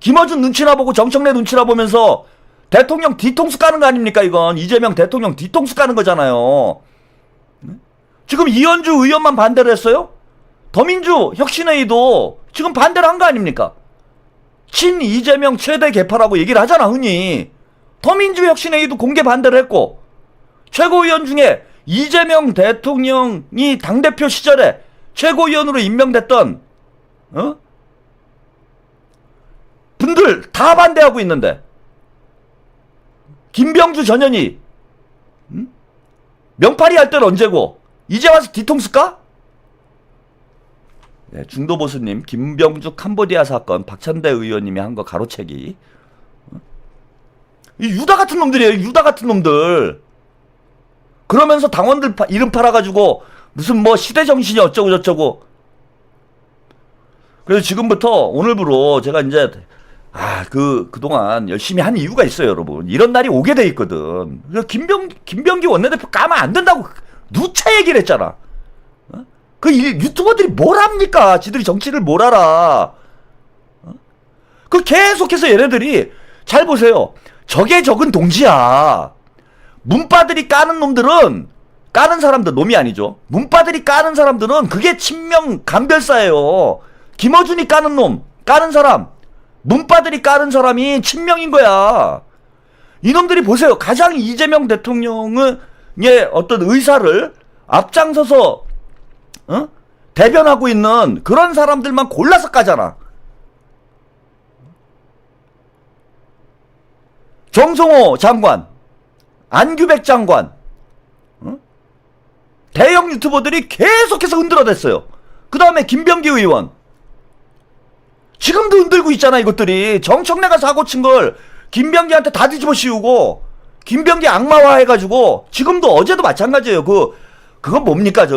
김어준 눈치나 보고 정청래 눈치나 보면서 대통령 뒤통수 까는 거 아닙니까 이건. 이재명 대통령 뒤통수 까는 거잖아요. 지금 이현주 의원만 반대를 했어요? 더민주 혁신회의도 지금 반대를 한 거 아닙니까? 친 이재명 최대 개파라고 얘기를 하잖아 흔히. 더민주 혁신회의도 공개 반대를 했고 최고위원 중에 이재명 대통령이 당대표 시절에 최고위원으로 임명됐던 분들 다 반대하고 있는데 김병주, 전현희 명팔이 할 때는 언제고 이제 와서 뒤통수 까? 네, 중도보수님 김병주 캄보디아 사건 박찬대 의원님이 한 거 가로채기. 이 유다 같은 놈들이에요. 유다 같은 놈들. 그러면서 당원들 이름 팔아가지고 무슨 뭐 시대정신이 어쩌고 저쩌고. 그래서 지금부터 오늘부로 제가 이제 그동안 열심히 한 이유가 있어요, 여러분. 이런 날이 오게 돼 있거든. 그래서 김병기 원내대표 까면 안 된다고 누차 얘기를 했잖아. 유튜버들이 뭘 합니까? 지들이 정치를 뭘 알아? 계속해서 얘네들이 잘 보세요. 적의 적은 동지야. 문바들이 까는 놈들은 까는 사람들 놈이 아니죠. 문바들이 까는 사람들은 그게 친명 감별사예요. 김어준이 까는 놈, 까는 사람, 문바들이 까는 사람이 친명인 거야. 이놈들이 보세요. 가장 이재명 대통령의 어떤 의사를 앞장서서 대변하고 있는 그런 사람들만 골라서 까잖아. 정성호 장관, 안규백 장관, 대형 유튜버들이 계속해서 흔들어댔어요. 그 다음에 김병기 의원. 지금도 흔들고 있잖아, 이것들이. 정청래가 사고 친 걸 김병기한테 다 뒤집어 씌우고, 김병기 악마화 해가지고, 지금도 어제도 마찬가지예요. 그건 뭡니까,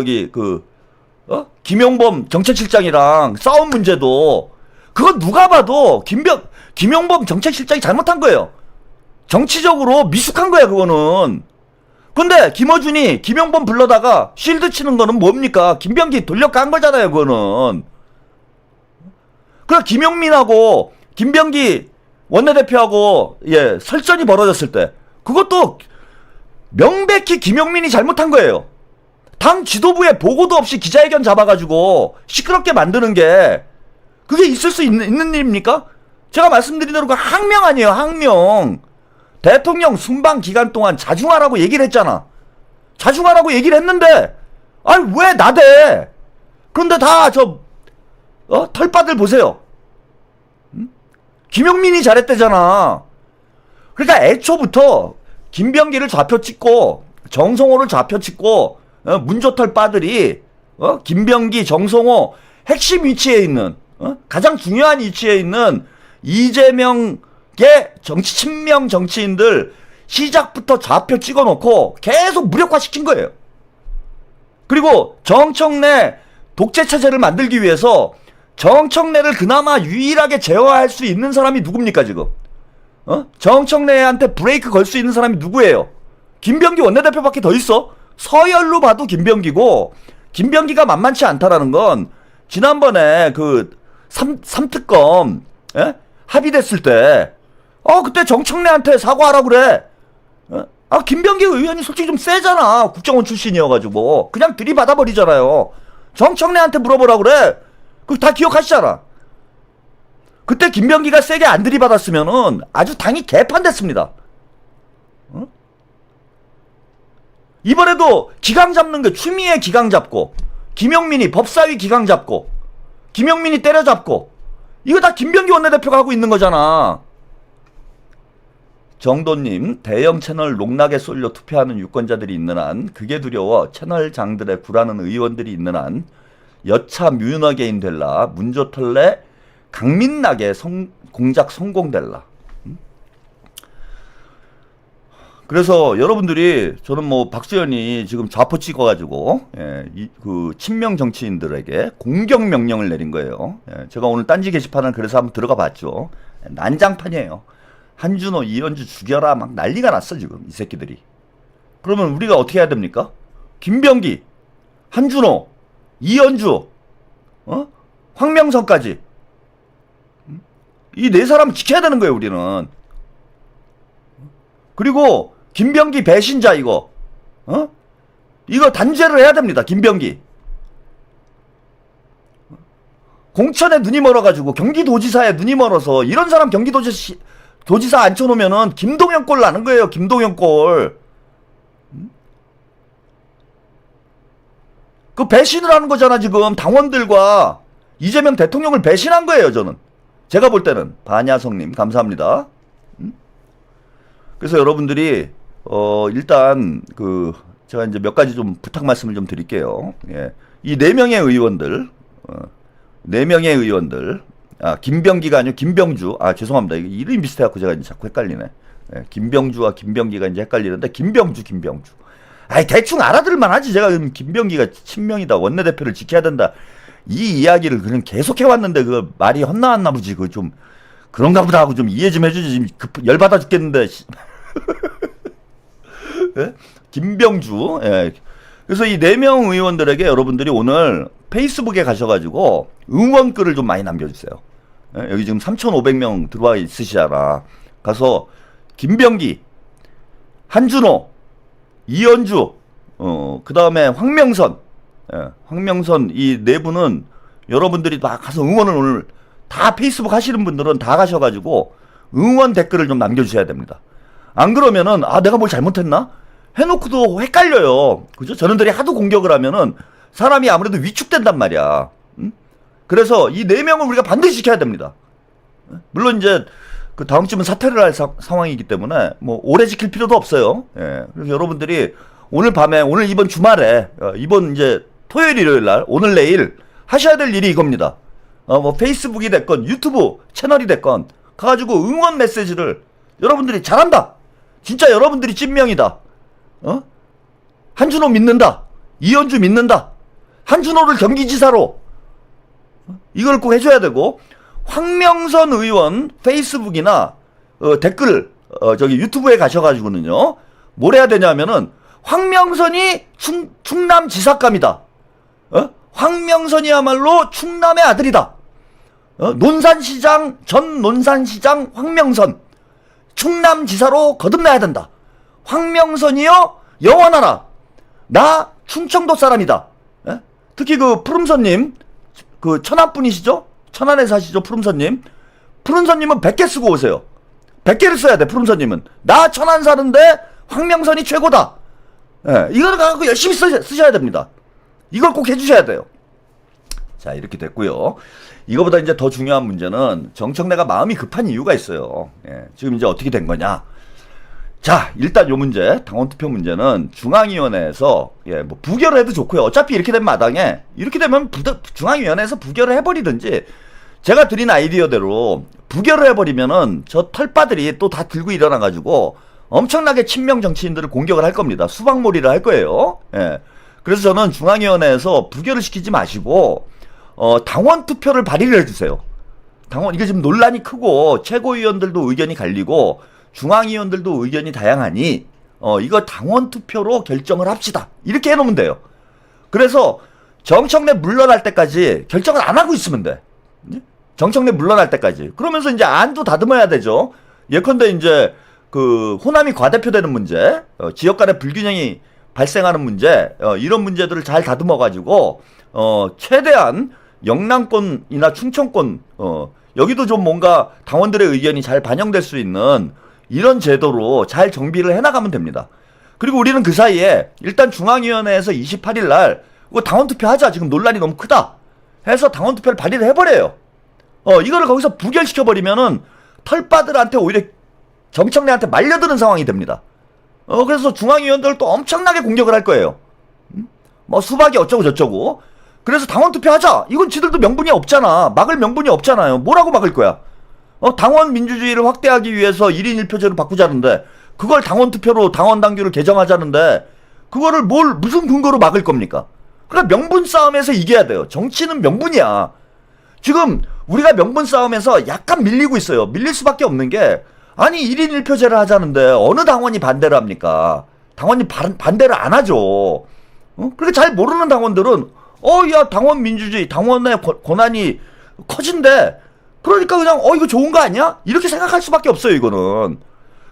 김용범 정책실장이랑 싸운 문제도, 그건 누가 봐도 김용범 정책실장이 잘못한 거예요. 정치적으로 미숙한 거야, 그거는. 근데 김어준이 김용범 불러다가 쉴드 치는 거는 뭡니까? 김병기 돌려간 거잖아요, 그거는. 그래 김용민하고 김병기 원내대표하고 예 설전이 벌어졌을 때 그것도 명백히 김용민이 잘못한 거예요. 당 지도부에 보고도 없이 기자회견 잡아가지고 시끄럽게 만드는 게 그게 있을 수 있는 일입니까? 제가 말씀드린 대로 그 항명 아니에요, 항명. 대통령 순방 기간 동안 자중하라고 얘기를 했잖아. 자중하라고 얘기를 했는데, 아니, 왜 나대? 그런데 다 털빠들 보세요. 응? 김용민이 잘했대잖아. 그러니까 애초부터 김병기를 좌표 찍고, 정성호를 좌표 찍고, 문조털 빠들이, 김병기, 정성호, 핵심 위치에 있는, 가장 중요한 위치에 있는 이재명의 정치 친명 정치인들 시작부터 좌표 찍어놓고 계속 무력화시킨 거예요. 그리고 정청래 독재 체제를 만들기 위해서 정청래를 그나마 유일하게 제어할 수 있는 사람이 누굽니까 지금? 정청래한테 브레이크 걸 수 있는 사람이 누구예요? 김병기 원내대표밖에 더 있어? 서열로 봐도 김병기고, 김병기가 만만치 않다라는 건 지난번에 그 3특검 합의됐을 때 그때 정청래한테 사과하라고 그래. 김병기 의원이 솔직히 좀 세잖아. 국정원 출신이어가지고 그냥 들이받아 버리잖아요. 정청래한테 물어보라고 그래. 그거 다 기억하시잖아. 그때 김병기가 세게 안 들이받았으면은 아주 당이 개판됐습니다. 이번에도 기강 잡는 게 추미애 기강 잡고, 김용민이 법사위 기강 잡고, 김용민이 때려잡고, 이거 다 김병기 원내대표가 하고 있는 거잖아. 정도님, 대형 채널 농락에 쏠려 투표하는 유권자들이 있는 한, 그게 두려워 채널장들에 굴하는 의원들이 있는 한, 여차 뮤너게인 될라, 문조털래 강민나게 공작 성공될라. 그래서 여러분들이, 저는 뭐 박수현이 지금 좌포 찍어가지고 그 친명 정치인들에게 공격 명령을 내린 거예요. 제가 오늘 딴지 게시판을 그래서 한번 들어가 봤죠. 난장판이에요. 한준호, 이현주 죽여라 막 난리가 났어 지금 이 새끼들이. 그러면 우리가 어떻게 해야 됩니까? 김병기, 한준호, 이현주, 황명선까지 이 네 사람 지켜야 되는 거예요 우리는. 그리고 김병기 배신자 이거 이거 단죄를 해야 됩니다. 김병기 공천에 눈이 멀어가지고 경기도지사에 눈이 멀어서 이런 사람 경기도지사 앉혀놓으면은 김동연 꼴 나는 거예요. 김동연 꼴. 그 배신을 하는 거잖아 지금. 당원들과 이재명 대통령을 배신한 거예요 저는. 제가 볼 때는. 반야성님 감사합니다. 그래서 여러분들이 일단 제가 이제 몇 가지 좀 부탁 말씀을 좀 드릴게요. 예. 이 4명의 의원들, 4명의 의원들, 김병기가 아니고 김병주, 죄송합니다. 이게 이름이 비슷해갖고 제가 이제 자꾸 헷갈리네. 예. 김병주와 김병기가 이제 헷갈리는데, 김병주. 대충 알아들을만 하지. 제가 김병기가 친명이다, 원내대표를 지켜야 된다, 이 이야기를 그냥 계속 해왔는데, 그 말이 헛나왔나 보지. 그 좀, 그런가 보다 하고 좀 이해 좀 해주지. 지금 열받아 죽겠는데. 예? 김병주. 예. 그래서 이 4명 의원들에게 여러분들이 오늘 페이스북에 가셔가지고 응원글을 좀 많이 남겨주세요. 예? 여기 지금 3,500명 들어와 있으시잖아. 가서 김병기, 한준호, 이현주, 그 다음에 황명선, 황명선 이 4분은 여러분들이 막 가서 응원을 오늘 다 페이스북 하시는 분들은 다 가셔가지고 응원 댓글을 좀 남겨주셔야 됩니다. 안 그러면은 내가 뭘 잘못했나? 해놓고도 헷갈려요. 그죠? 저놈들이 하도 공격을 하면은 사람이 아무래도 위축된단 말이야. 응? 그래서 이 4명을 우리가 반드시 지켜야 됩니다. 물론 이제 그 다음 주면 사퇴를 할 상황이기 때문에 뭐 오래 지킬 필요도 없어요. 예. 그래서 여러분들이 오늘 밤에, 오늘 이번 주말에, 이번 이제 토요일 일요일 날, 오늘 내일 하셔야 될 일이 이겁니다. 뭐 페이스북이 됐건 유튜브 채널이 됐건 가가지고 응원 메시지를, 여러분들이 잘한다, 진짜 여러분들이 찐명이다, 한준호 믿는다, 이현주 믿는다, 한준호를 경기지사로, 이걸 꼭 해줘야 되고, 황명선 의원 페이스북이나 댓글 저기 유튜브에 가셔가지고는요 뭘 해야 되냐면은, 황명선이 충남 지사감이다, 황명선이야말로 충남의 아들이다, 논산시장, 전 논산시장 황명선 충남지사로 거듭나야 된다. 황명선이여 영원하라. 나 충청도 사람이다. 예? 특히 그 푸른선님, 그 천안 분이시죠? 천안에 사시죠, 푸른선님. 푸른선님은 100개 쓰고 오세요. 100개를 써야 돼, 푸른선님은. 나 천안 사는데 황명선이 최고다. 예, 이걸 갖고 열심히 쓰셔야 됩니다. 이걸 꼭 해주셔야 돼요. 자, 이렇게 됐고요. 이거보다 이제 더 중요한 문제는 정청래가 마음이 급한 이유가 있어요. 예, 지금 이제 어떻게 된 거냐. 자, 일단 요 문제, 당원투표 문제는 중앙위원회에서, 예, 뭐, 부결을 해도 좋고요. 어차피 이렇게 된 마당에, 이렇게 되면 중앙위원회에서 부결을 해버리든지, 제가 드린 아이디어대로 부결을 해버리면은 저 털빠들이 또 다 들고 일어나가지고 엄청나게 친명 정치인들을 공격을 할 겁니다. 수박몰이를 할 거예요. 예. 그래서 저는 중앙위원회에서 부결을 시키지 마시고, 당원 투표를 발의를 해주세요. 이게 지금 논란이 크고, 최고위원들도 의견이 갈리고, 중앙위원들도 의견이 다양하니, 이거 당원 투표로 결정을 합시다. 이렇게 해놓으면 돼요. 그래서 정청래 물러날 때까지 결정을 안 하고 있으면 돼. 정청래 물러날 때까지. 그러면서 이제 안도 다듬어야 되죠. 예컨대 이제 그 호남이 과대표되는 문제, 지역 간의 불균형이 발생하는 문제, 이런 문제들을 잘 다듬어가지고, 최대한 영남권이나 충청권, 여기도 좀 뭔가 당원들의 의견이 잘 반영될 수 있는 이런 제도로 잘 정비를 해나가면 됩니다. 그리고 우리는 그 사이에 일단 중앙위원회에서 28일 날 당원투표 하자. 지금 논란이 너무 크다. 해서 당원투표를 발의를 해버려요. 이거를 거기서 부결시켜버리면은 털빠들한테 오히려 정청래한테 말려드는 상황이 됩니다. 그래서 중앙위원들 또 엄청나게 공격을 할 거예요. 뭐 수박이 어쩌고 저쩌고. 그래서 당원투표 하자. 이건 지들도 명분이 없잖아. 막을 명분이 없잖아요. 뭐라고 막을 거야? 당원 민주주의를 확대하기 위해서 1인 1표제로 바꾸자는데, 그걸 당원투표로 당원 당규를 개정하자는데, 그거를 무슨 근거로 막을 겁니까? 그러니까 명분 싸움에서 이겨야 돼요. 정치는 명분이야. 지금 우리가 명분 싸움에서 약간 밀리고 있어요. 밀릴 수밖에 없는 게, 아니 1인 1표제를 하자는데 어느 당원이 반대를 합니까? 당원이 반대를 안 하죠. 그렇게 잘 모르는 당원들은 야 당원 민주주의, 당원의 권한이 커진대. 그러니까 그냥 이거 좋은 거 아니야? 이렇게 생각할 수밖에 없어요, 이거는.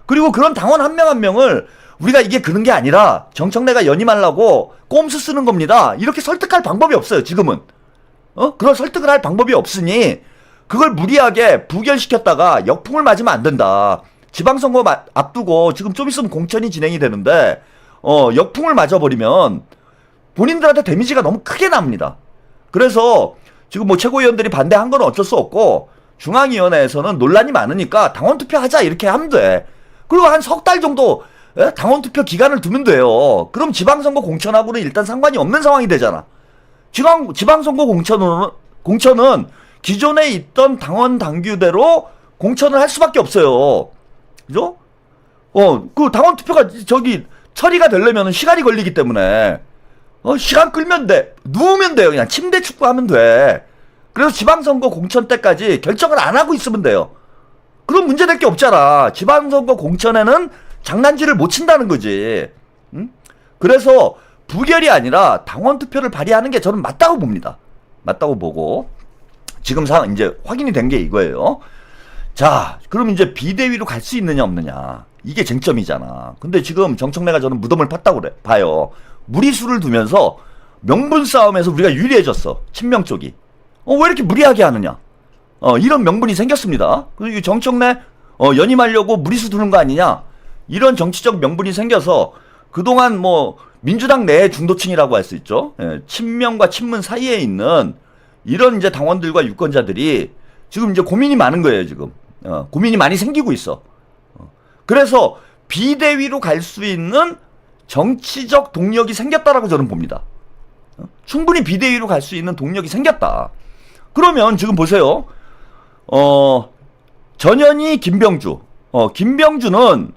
그리고 그런 당원 한 명 한 명을 우리가 이게 그런 게 아니라 정청래가 연임하려고 꼼수 쓰는 겁니다. 이렇게 설득할 방법이 없어요, 지금은. 그런 설득을 할 방법이 없으니 그걸 무리하게 부결시켰다가 역풍을 맞으면 안 된다. 지방선거 앞두고 지금 좀 있으면 공천이 진행이 되는데 역풍을 맞아버리면 본인들한테 데미지가 너무 크게 납니다. 그래서 지금 뭐 최고위원들이 반대한 건 어쩔 수 없고, 중앙위원회에서는 논란이 많으니까 당원투표 하자 이렇게 하면 돼. 그리고 한 석 달 정도 당원투표 기간을 두면 돼요. 그럼 지방선거 공천하고는 일단 상관이 없는 상황이 되잖아. 지방선거 공천은 기존에 있던 당원 당규대로 공천을 할 수밖에 없어요. 그죠? 그 당원투표가 처리가 되려면 시간이 걸리기 때문에, 시간 끌면 돼. 누우면 돼요. 그냥 침대 축구하면 돼. 그래서 지방선거 공천 때까지 결정을 안 하고 있으면 돼요. 그럼 문제될 게 없잖아. 지방선거 공천에는 장난질을 못 친다는 거지. 응? 그래서 부결이 아니라 당원투표를 발의하는 게 저는 맞다고 봅니다. 맞다고 보고, 지금 이제 확인이 된 게 이거예요. 자, 그럼 이제 비대위로 갈 수 있느냐 없느냐, 이게 쟁점이잖아. 근데 지금 정청래가 저는 무덤을 팠다고 봐요. 무리수를 두면서 명분 싸움에서 우리가 유리해졌어, 친명 쪽이. 왜 이렇게 무리하게 하느냐, 이런 명분이 생겼습니다. 그리고 정청래 연임하려고 무리수 두는 거 아니냐, 이런 정치적 명분이 생겨서 그동안 뭐 민주당 내의 중도층이라고 할 수 있죠. 친명과 친문 사이에 있는 이런 이제 당원들과 유권자들이 지금 이제 고민이 많은 거예요. 지금 고민이 많이 생기고 있어. 그래서 비대위로 갈 수 있는 정치적 동력이 생겼다라고 저는 봅니다. 충분히 비대위로 갈 수 있는 동력이 생겼다. 그러면 지금 보세요. 전현희, 김병주. 김병주는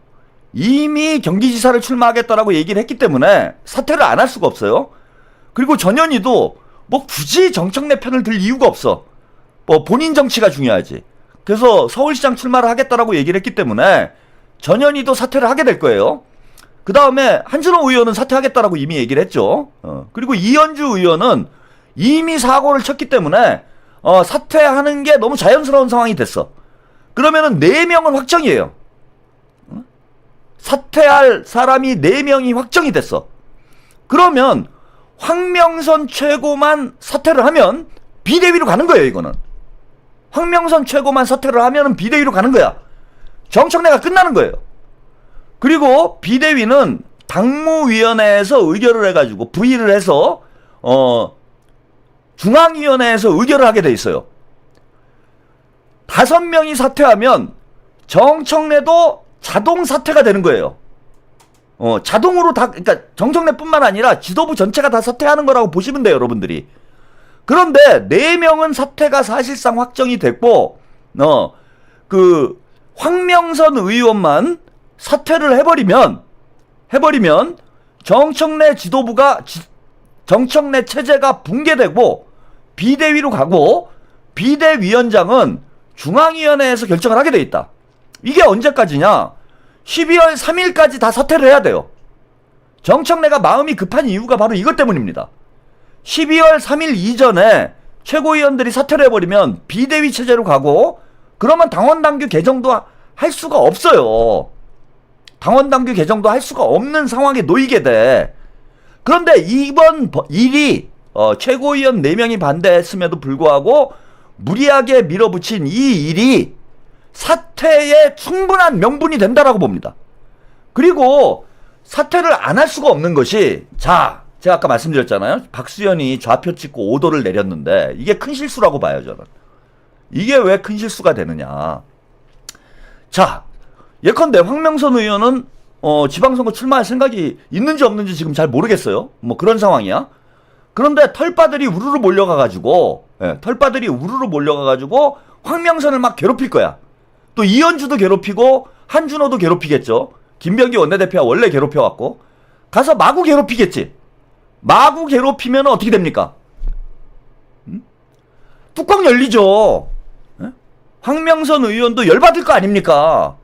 이미 경기지사를 출마하겠다라고 얘기를 했기 때문에 사퇴를 안 할 수가 없어요. 그리고 전현희도 뭐 굳이 정청래 편을 들 이유가 없어. 본인 정치가 중요하지. 그래서 서울시장 출마를 하겠다라고 얘기를 했기 때문에 전현희도 사퇴를 하게 될 거예요. 그 다음에 한준호 의원은 사퇴하겠다라고 이미 얘기를 했죠. 그리고 이현주 의원은 이미 사고를 쳤기 때문에 사퇴하는 게 너무 자연스러운 상황이 됐어. 그러면은 4명은 확정이에요. 사퇴할 사람이 4명이 확정이 됐어. 그러면 황명선 최고만 사퇴를 하면 비대위로 가는 거예요, 이거는. 황명선 최고만 사퇴를 하면은 비대위로 가는 거야. 정청래가 끝나는 거예요. 그리고 비대위는 당무위원회에서 의결을 해가지고 부의를 해서 중앙위원회에서 의결을 하게 돼 있어요. 5명이 사퇴하면 정청래도 자동 사퇴가 되는 거예요. 자동으로 다, 그러니까 정청래뿐만 아니라 지도부 전체가 다 사퇴하는 거라고 보시면 돼요, 여러분들이. 그런데 4명은 사퇴가 사실상 확정이 됐고, 황명선 의원만 사퇴를 해버리면 정청래 지도부가 정청래 체제가 붕괴되고 비대위로 가고 비대위원장은 중앙위원회에서 결정을 하게 돼 있다. 이게 언제까지냐? 12월 3일까지 다 사퇴를 해야 돼요. 정청래가 마음이 급한 이유가 바로 이것 때문입니다. 12월 3일 이전에 최고위원들이 사퇴를 해버리면 비대위 체제로 가고 그러면 당원당규 개정도 할 수가 없어요. 당원당규 개정도 할 수가 없는 상황에 놓이게 돼. 그런데 이번 일이 최고위원 4명이 반대했음에도 불구하고 무리하게 밀어붙인 이 일이 사퇴에 충분한 명분이 된다라고 봅니다. 그리고 사퇴를 안 할 수가 없는 것이, 자, 제가 아까 말씀드렸잖아요. 박수현이 좌표 찍고 오도를 내렸는데 이게 큰 실수라고 봐요, 저는. 이게 왜 큰 실수가 되느냐. 자, 예컨대 황명선 의원은 지방선거 출마할 생각이 있는지 없는지 지금 잘 모르겠어요. 뭐 그런 상황이야. 그런데 털빠들이 우르르 몰려가가지고 황명선을 막 괴롭힐 거야. 또 이현주도 괴롭히고 한준호도 괴롭히겠죠. 김병기 원내대표가 원래 괴롭혀왔고 가서 마구 괴롭히겠지. 마구 괴롭히면 어떻게 됩니까? 뚜껑 열리죠. 황명선 의원도 열받을 거 아닙니까?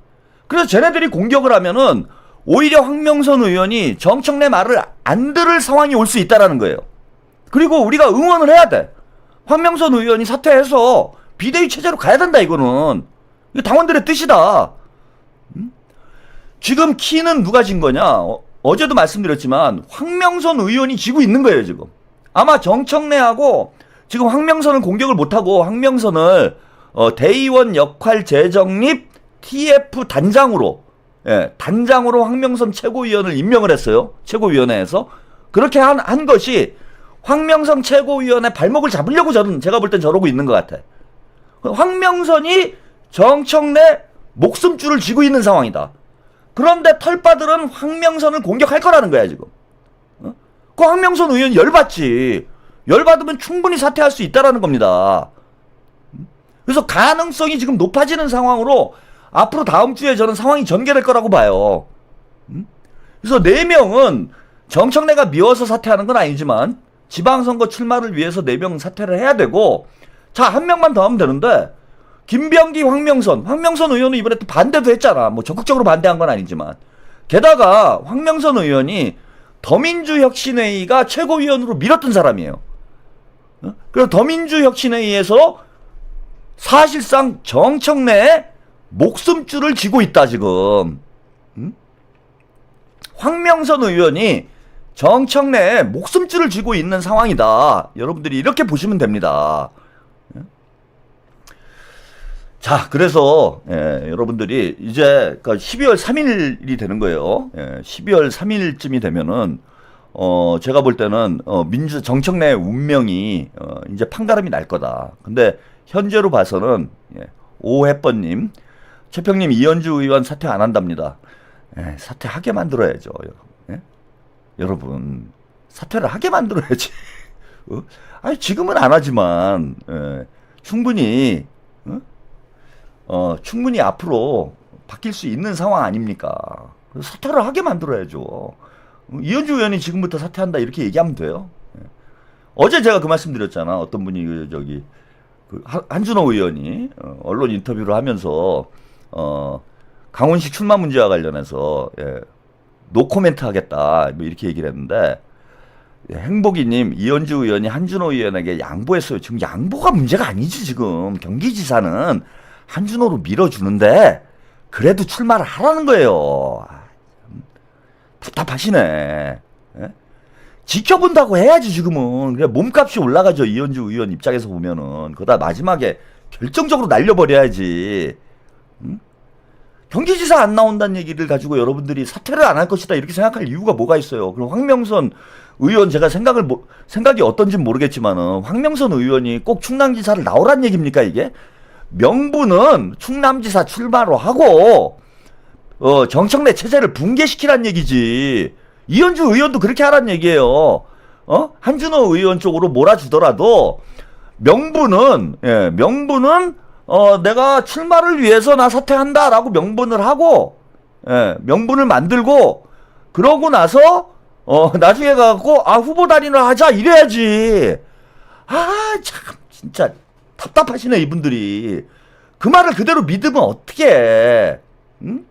그래서 쟤네들이 공격을 하면은 오히려 황명선 의원이 정청래 말을 안 들을 상황이 올 수 있다라는 거예요. 그리고 우리가 응원을 해야 돼. 황명선 의원이 사퇴해서 비대위 체제로 가야 된다, 이거는. 이거 당원들의 뜻이다. 지금 키는 누가 진 거냐? 어제도 말씀드렸지만 황명선 의원이 지고 있는 거예요, 지금. 아마 정청래하고 지금 황명선을 공격을 못하고 황명선을 대의원 역할 재정립 TF 단장으로, 단장으로 황명선 최고위원을 임명을 했어요. 최고위원회에서. 그렇게 한 것이 황명선 최고위원의 발목을 잡으려고 제가 볼 땐 저러고 있는 것 같아. 황명선이 정청래 목숨줄을 쥐고 있는 상황이다. 그런데 털빠들은 황명선을 공격할 거라는 거야, 지금. 그 황명선 의원 열받지. 열받으면 충분히 사퇴할 수 있다라는 겁니다. 그래서 가능성이 지금 높아지는 상황으로 앞으로 다음 주에 저는 상황이 전개될 거라고 봐요. 그래서 4명은 정청래가 미워서 사퇴하는 건 아니지만 지방선거 출마를 위해서 4명 사퇴를 해야 되고, 자, 1명만 더 하면 되는데, 김병기, 황명선 의원은 이번에 또 반대도 했잖아. 뭐 적극적으로 반대한 건 아니지만. 게다가 황명선 의원이 더민주혁신회의가 최고위원으로 밀었던 사람이에요. 그래서 더민주혁신회의에서 사실상 정청래의 목숨줄을 쥐고 있다, 지금. 황명선 의원이 정청래의 목숨줄을 쥐고 있는 상황이다. 여러분들이 이렇게 보시면 됩니다. 자, 그래서 여러분들이 이제 12월 3일이 되는 거예요. 12월 3일쯤이 되면은 제가 볼 때는 정청래의 운명이 이제 판가름이 날 거다. 근데 현재로 봐서는 오해번님, 최평님, 이현주 의원 사퇴 안 한답니다. 사퇴하게 만들어야죠. 여러분, 사퇴를 하게 만들어야지. 아니, 지금은 안 하지만 충분히 충분히 앞으로 바뀔 수 있는 상황 아닙니까? 그래서 사퇴를 하게 만들어야죠. 이현주 의원이 지금부터 사퇴한다 이렇게 얘기하면 돼요. 어제 제가 그 말씀 드렸잖아. 어떤 분이 한준호 의원이 언론 인터뷰를 하면서 강훈식 출마 문제와 관련해서 노코멘트 하겠다 뭐 이렇게 얘기를 했는데, 행복이님, 이현주 의원이 한준호 의원에게 양보했어요. 지금 양보가 문제가 아니지. 지금 경기지사는 한준호로 밀어주는데 그래도 출마를 하라는 거예요. 답답하시네. 예? 지켜본다고 해야지. 지금은 그래 몸값이 올라가죠. 이현주 의원 입장에서 보면은 그러다 마지막에 결정적으로 날려버려야지. 응? 경기지사 안 나온다는 얘기를 가지고 여러분들이 사퇴를 안 할 것이다 이렇게 생각할 이유가 뭐가 있어요. 그럼 황명선 의원 제가 생각이 어떤지는 모르겠지만은 황명선 의원이 꼭 충남지사를 나오란 얘기입니까 이게? 명분은 충남지사 출마로 하고 정청래 체제를 붕괴시키란 얘기지. 이현주 의원도 그렇게 하란 얘기예요. 한준호 의원 쪽으로 몰아주더라도 명분은 내가 출마를 위해서 나 사퇴한다라고 명분을 하고 명분을 만들고 그러고 나서 나중에 가고 후보 단일화 하자 이래야지. 참 진짜 답답하시네 이분들이. 그 말을 그대로 믿으면 어떡해. 응?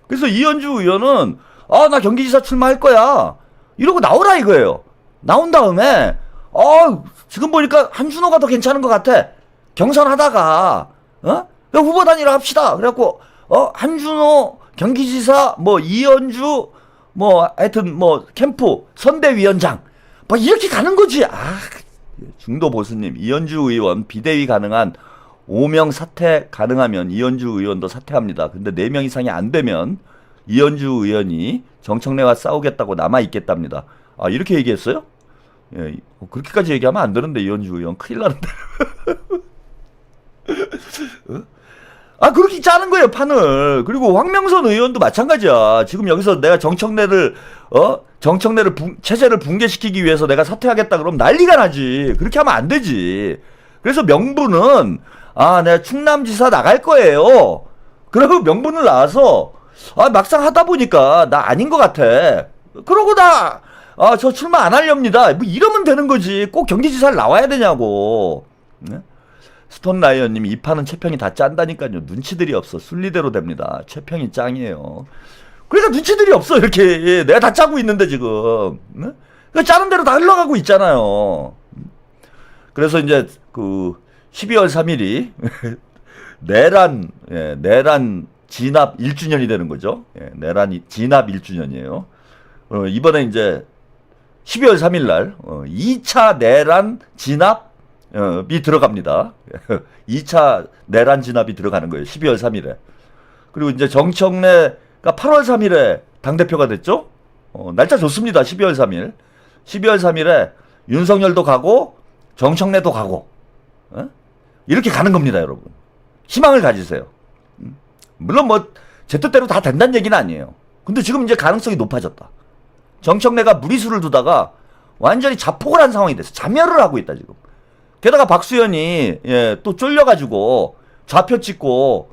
그래서 이현주 의원은 나 경기지사 출마할 거야 이러고 나오라 이거예요. 나온 다음에 지금 보니까 한준호가 더 괜찮은 것 같아. 경선하다가 후보 단일화 합시다. 그래갖고 한준호 경기지사 이현주 하여튼 캠프 선대위원장 이렇게 가는 거지. 중도 보수님, 이현주 의원 비대위 가능한 5명 사퇴 가능하면 이현주 의원도 사퇴합니다. 근데 4명 이상이 안 되면 이현주 의원이 정청래와 싸우겠다고 남아 있겠답니다. 이렇게 얘기했어요? 예, 그렇게까지 얘기하면 안 되는데 이현주 의원 큰일 나는데. 그렇게 짜는 거예요 판을. 그리고 황명선 의원도 마찬가지야. 지금 여기서 내가 정청래를 체제를 붕괴시키기 위해서 내가 사퇴하겠다 그러면 난리가 나지. 그렇게 하면 안 되지. 그래서 명분은 내가 충남지사 나갈 거예요. 그리고 명분을 나와서 막상 하다 보니까 나 아닌 것 같아. 그러고 저 출마 안 하렵니다. 이러면 되는 거지. 꼭 경기지사를 나와야 되냐고. 네? 스톤라이언님, 이 판은 최평이 다 짠다니까요. 눈치들이 없어. 순리대로 됩니다. 최평이 짱이에요. 그러니까 눈치들이 없어. 이렇게 내가 다 짜고 있는데 지금. 네? 짜는 대로 다 흘러가고 있잖아요. 그래서 이제 12월 3일이 내란 진압 1주년이 되는 거죠. 내란 진압 1주년이에요. 이번에 이제 12월 3일 날 2차 내란 진압이 들어갑니다. 2차 내란 진압이 들어가는 거예요. 12월 3일에. 그리고 이제 정청래가 8월 3일에 당대표가 됐죠. 날짜 좋습니다. 12월 3일. 12월 3일에 윤석열도 가고 정청래도 가고 이렇게 가는 겁니다, 여러분. 희망을 가지세요. 물론 제 뜻대로 다 된다는 얘기는 아니에요. 근데 지금 이제 가능성이 높아졌다. 정청래가 무리수를 두다가 완전히 자폭을 한 상황이 됐어. 자멸을 하고 있다 지금. 게다가 박수현이 또 쫄려가지고 좌표 찍고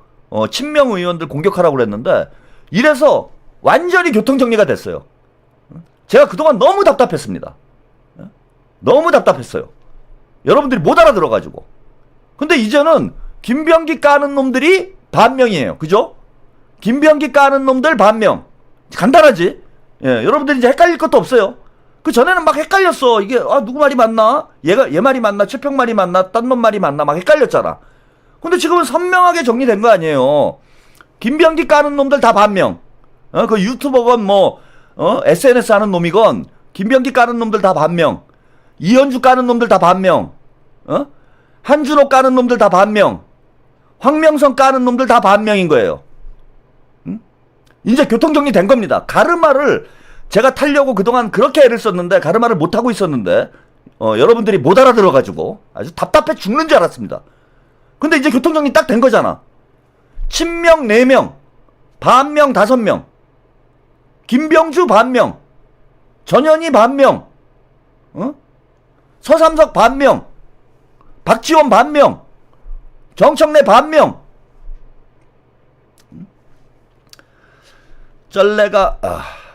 친명 의원들 공격하라고 그랬는데 이래서 완전히 교통정리가 됐어요. 제가 그동안 너무 답답했습니다. 너무 답답했어요. 여러분들이 못 알아들어가지고. 근데 이제는 김병기 까는 놈들이 반명이에요. 그죠? 김병기 까는 놈들 반명. 간단하지? 여러분들이 이제 헷갈릴 것도 없어요. 그 전에는 막 헷갈렸어. 이게 누구 말이 맞나? 얘 말이 맞나? 최평 말이 맞나? 딴 놈 말이 맞나? 막 헷갈렸잖아. 근데 지금은 선명하게 정리된 거 아니에요. 김병기 까는 놈들 다 반명. 그 유튜버건 SNS 하는 놈이건 김병기 까는 놈들 다 반명. 이현주 까는 놈들 다 반명. 한준호 까는 놈들 다 반명. 황명선 까는 놈들 다 반명인 거예요. 이제 교통정리 된 겁니다. 가르마를 제가 타려고 그동안 그렇게 애를 썼는데 가르마를 못하고 있었는데 여러분들이 못 알아들어가지고 아주 답답해 죽는 줄 알았습니다. 근데 이제 교통정리 딱 된 거잖아. 친명 4명, 반명 5명, 김병주 반명, 전현희 반명, 서삼석 반명, 박지원 반명, 정청래 반명. 쩔레가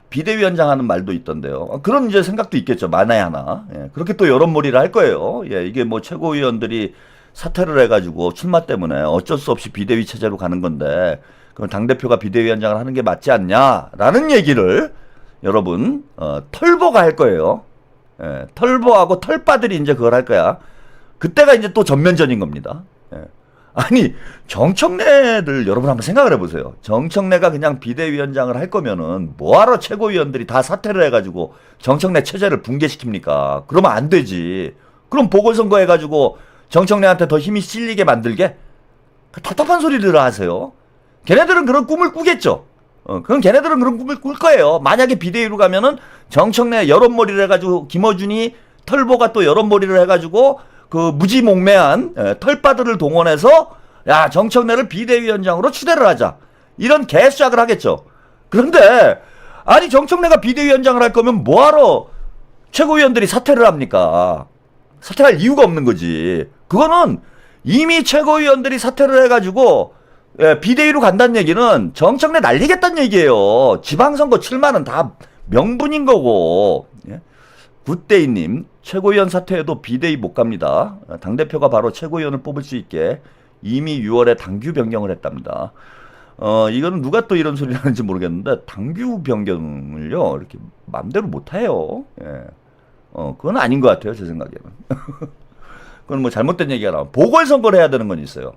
비대위원장 하는 말도 있던데요. 그런 이제 생각도 있겠죠. 만에 하나. 그렇게 또 여론몰이를 할 거예요. 이게 최고위원들이 사퇴를 해가지고 출마 때문에 어쩔 수 없이 비대위 체제로 가는 건데 그럼 당대표가 비대위원장을 하는 게 맞지 않냐라는 얘기를 여러분 털보가 할 거예요. 털보하고 털빠들이 이제 그걸 할 거야. 그때가 이제 또 전면전인 겁니다. 예. 아니 정청래를 여러분 한번 생각을 해보세요. 정청래가 그냥 비대위원장을 할 거면은 뭐하러 최고위원들이 다 사퇴를 해가지고 정청래 체제를 붕괴시킵니까? 그러면 안 되지. 그럼 보궐선거 해가지고 정청래한테 더 힘이 실리게 만들게? 답답한 소리를 하세요. 걔네들은 그런 꿈을 꾸겠죠. 그럼 걔네들은 그런 꿈을 꿀 거예요. 만약에 비대위로 가면은 정청래 여론몰이를 해가지고 김어준이 털보가 또 여론몰이를 해가지고 그 무지몽매한 털빠들을 동원해서 야 정청래를 비대위원장으로 추대를 하자. 이런 개수작을 하겠죠. 그런데 아니 정청래가 비대위원장을 할 거면 뭐하러 최고위원들이 사퇴를 합니까? 사퇴할 이유가 없는 거지. 그거는 이미 최고위원들이 사퇴를 해가지고 비대위로 간다는 얘기는 정청래 날리겠다는 얘기예요. 지방선거 출마는 다 명분인 거고. 굿데이님 최고위원 사퇴해도 비대위 못 갑니다. 당대표가 바로 최고위원을 뽑을 수 있게 이미 6월에 당규 변경을 했답니다. 이거는 누가 또 이런 소리를 하는지 모르겠는데 당규 변경을요 이렇게 맘대로 못 해요. 그건 아닌 것 같아요 제 생각에는. 그건 뭐 잘못된 얘기가 나와. 보궐선거를 해야 되는 건 있어요.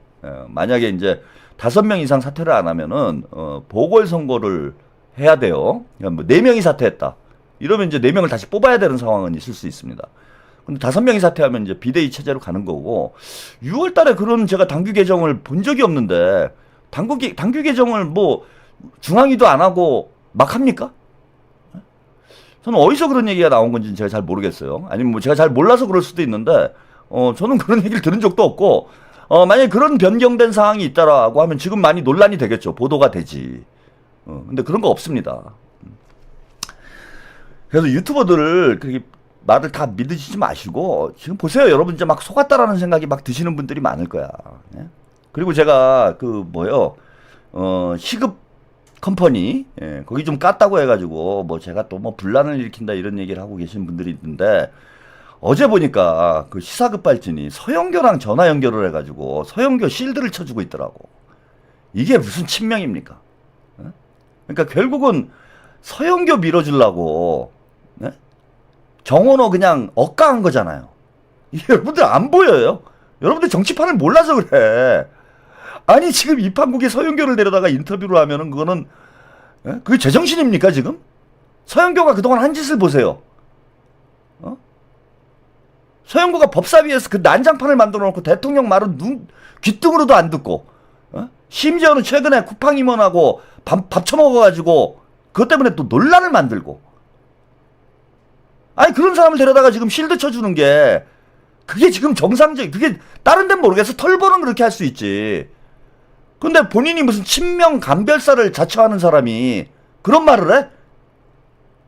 만약에 이제 5명 이상 사퇴를 안 하면은 보궐선거를 해야 돼요. 뭐 4명이 사퇴했다. 이러면 이제 4명을 다시 뽑아야 되는 상황은 있을 수 있습니다. 근데 5명이 사퇴하면 이제 비대위 체제로 가는 거고 6월 달에 그런 제가 당규 개정을 본 적이 없는데 당규 개정을 뭐 중앙위도 안 하고 막 합니까? 저는 어디서 그런 얘기가 나온 건지는 제가 잘 모르겠어요. 아니면 뭐 제가 잘 몰라서 그럴 수도 있는데 저는 그런 얘기를 들은 적도 없고 만약에 그런 변경된 사항이 있다라고 하면 지금 많이 논란이 되겠죠. 보도가 되지. 근데 그런 거 없습니다. 그래서 유튜버들을 그렇게 말을 다 믿으시지 마시고 지금 보세요. 여러분 이제 막 속았다라는 생각이 막 드시는 분들이 많을 거야. 예? 그리고 제가 시급 컴퍼니 거기 좀 깠다고 해가지고 뭐 제가 또 뭐 분란을 일으킨다 이런 얘기를 하고 계신 분들이 있는데 어제 보니까 그 시사급발진이 서영교랑 전화 연결을 해가지고 서영교 실드를 쳐주고 있더라고. 이게 무슨 친명입니까? 그러니까 결국은 서영교 밀어주려고 정원호 그냥 억까한 거잖아요. 이게 여러분들 안 보여요? 여러분들 정치판을 몰라서 그래. 아니 지금 이 판국에 서영교를 데려다가 인터뷰를 하면은 그거는 그게 제정신입니까 지금? 서영교가 그동안 한 짓을 보세요. 서영교가 법사위에서 그 난장판을 만들어 놓고 대통령 말은 귀등으로도 안 듣고 심지어는 최근에 쿠팡 임원하고 밥 처먹어가지고 그것 때문에 또 논란을 만들고 아니 그런 사람을 데려다가 지금 실드 쳐주는 게 그게 지금 정상적인 그게 다른 데는 모르겠어. 털보는 그렇게 할 수 있지. 근데 본인이 무슨 친명 감별사를 자처하는 사람이 그런 말을 해?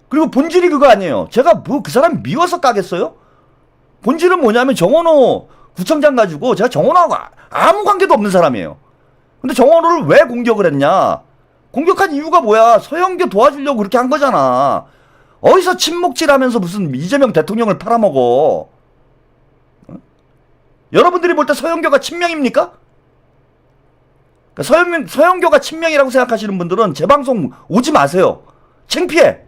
그리고 본질이 그거 아니에요. 제가 뭐 그 사람 미워서 까겠어요? 본질은 뭐냐면 정원호 구청장 가지고 제가 정원호하고 아무 관계도 없는 사람이에요. 근데 정원호를 왜 공격을 했냐? 공격한 이유가 뭐야? 서영교 도와주려고 그렇게 한 거잖아. 어디서 친목질하면서 무슨 이재명 대통령을 팔아먹어? 여러분들이 볼 때 서영교가 친명입니까? 그러니까 서영교가 친명이라고 생각하시는 분들은 제 방송 오지 마세요. 창피해.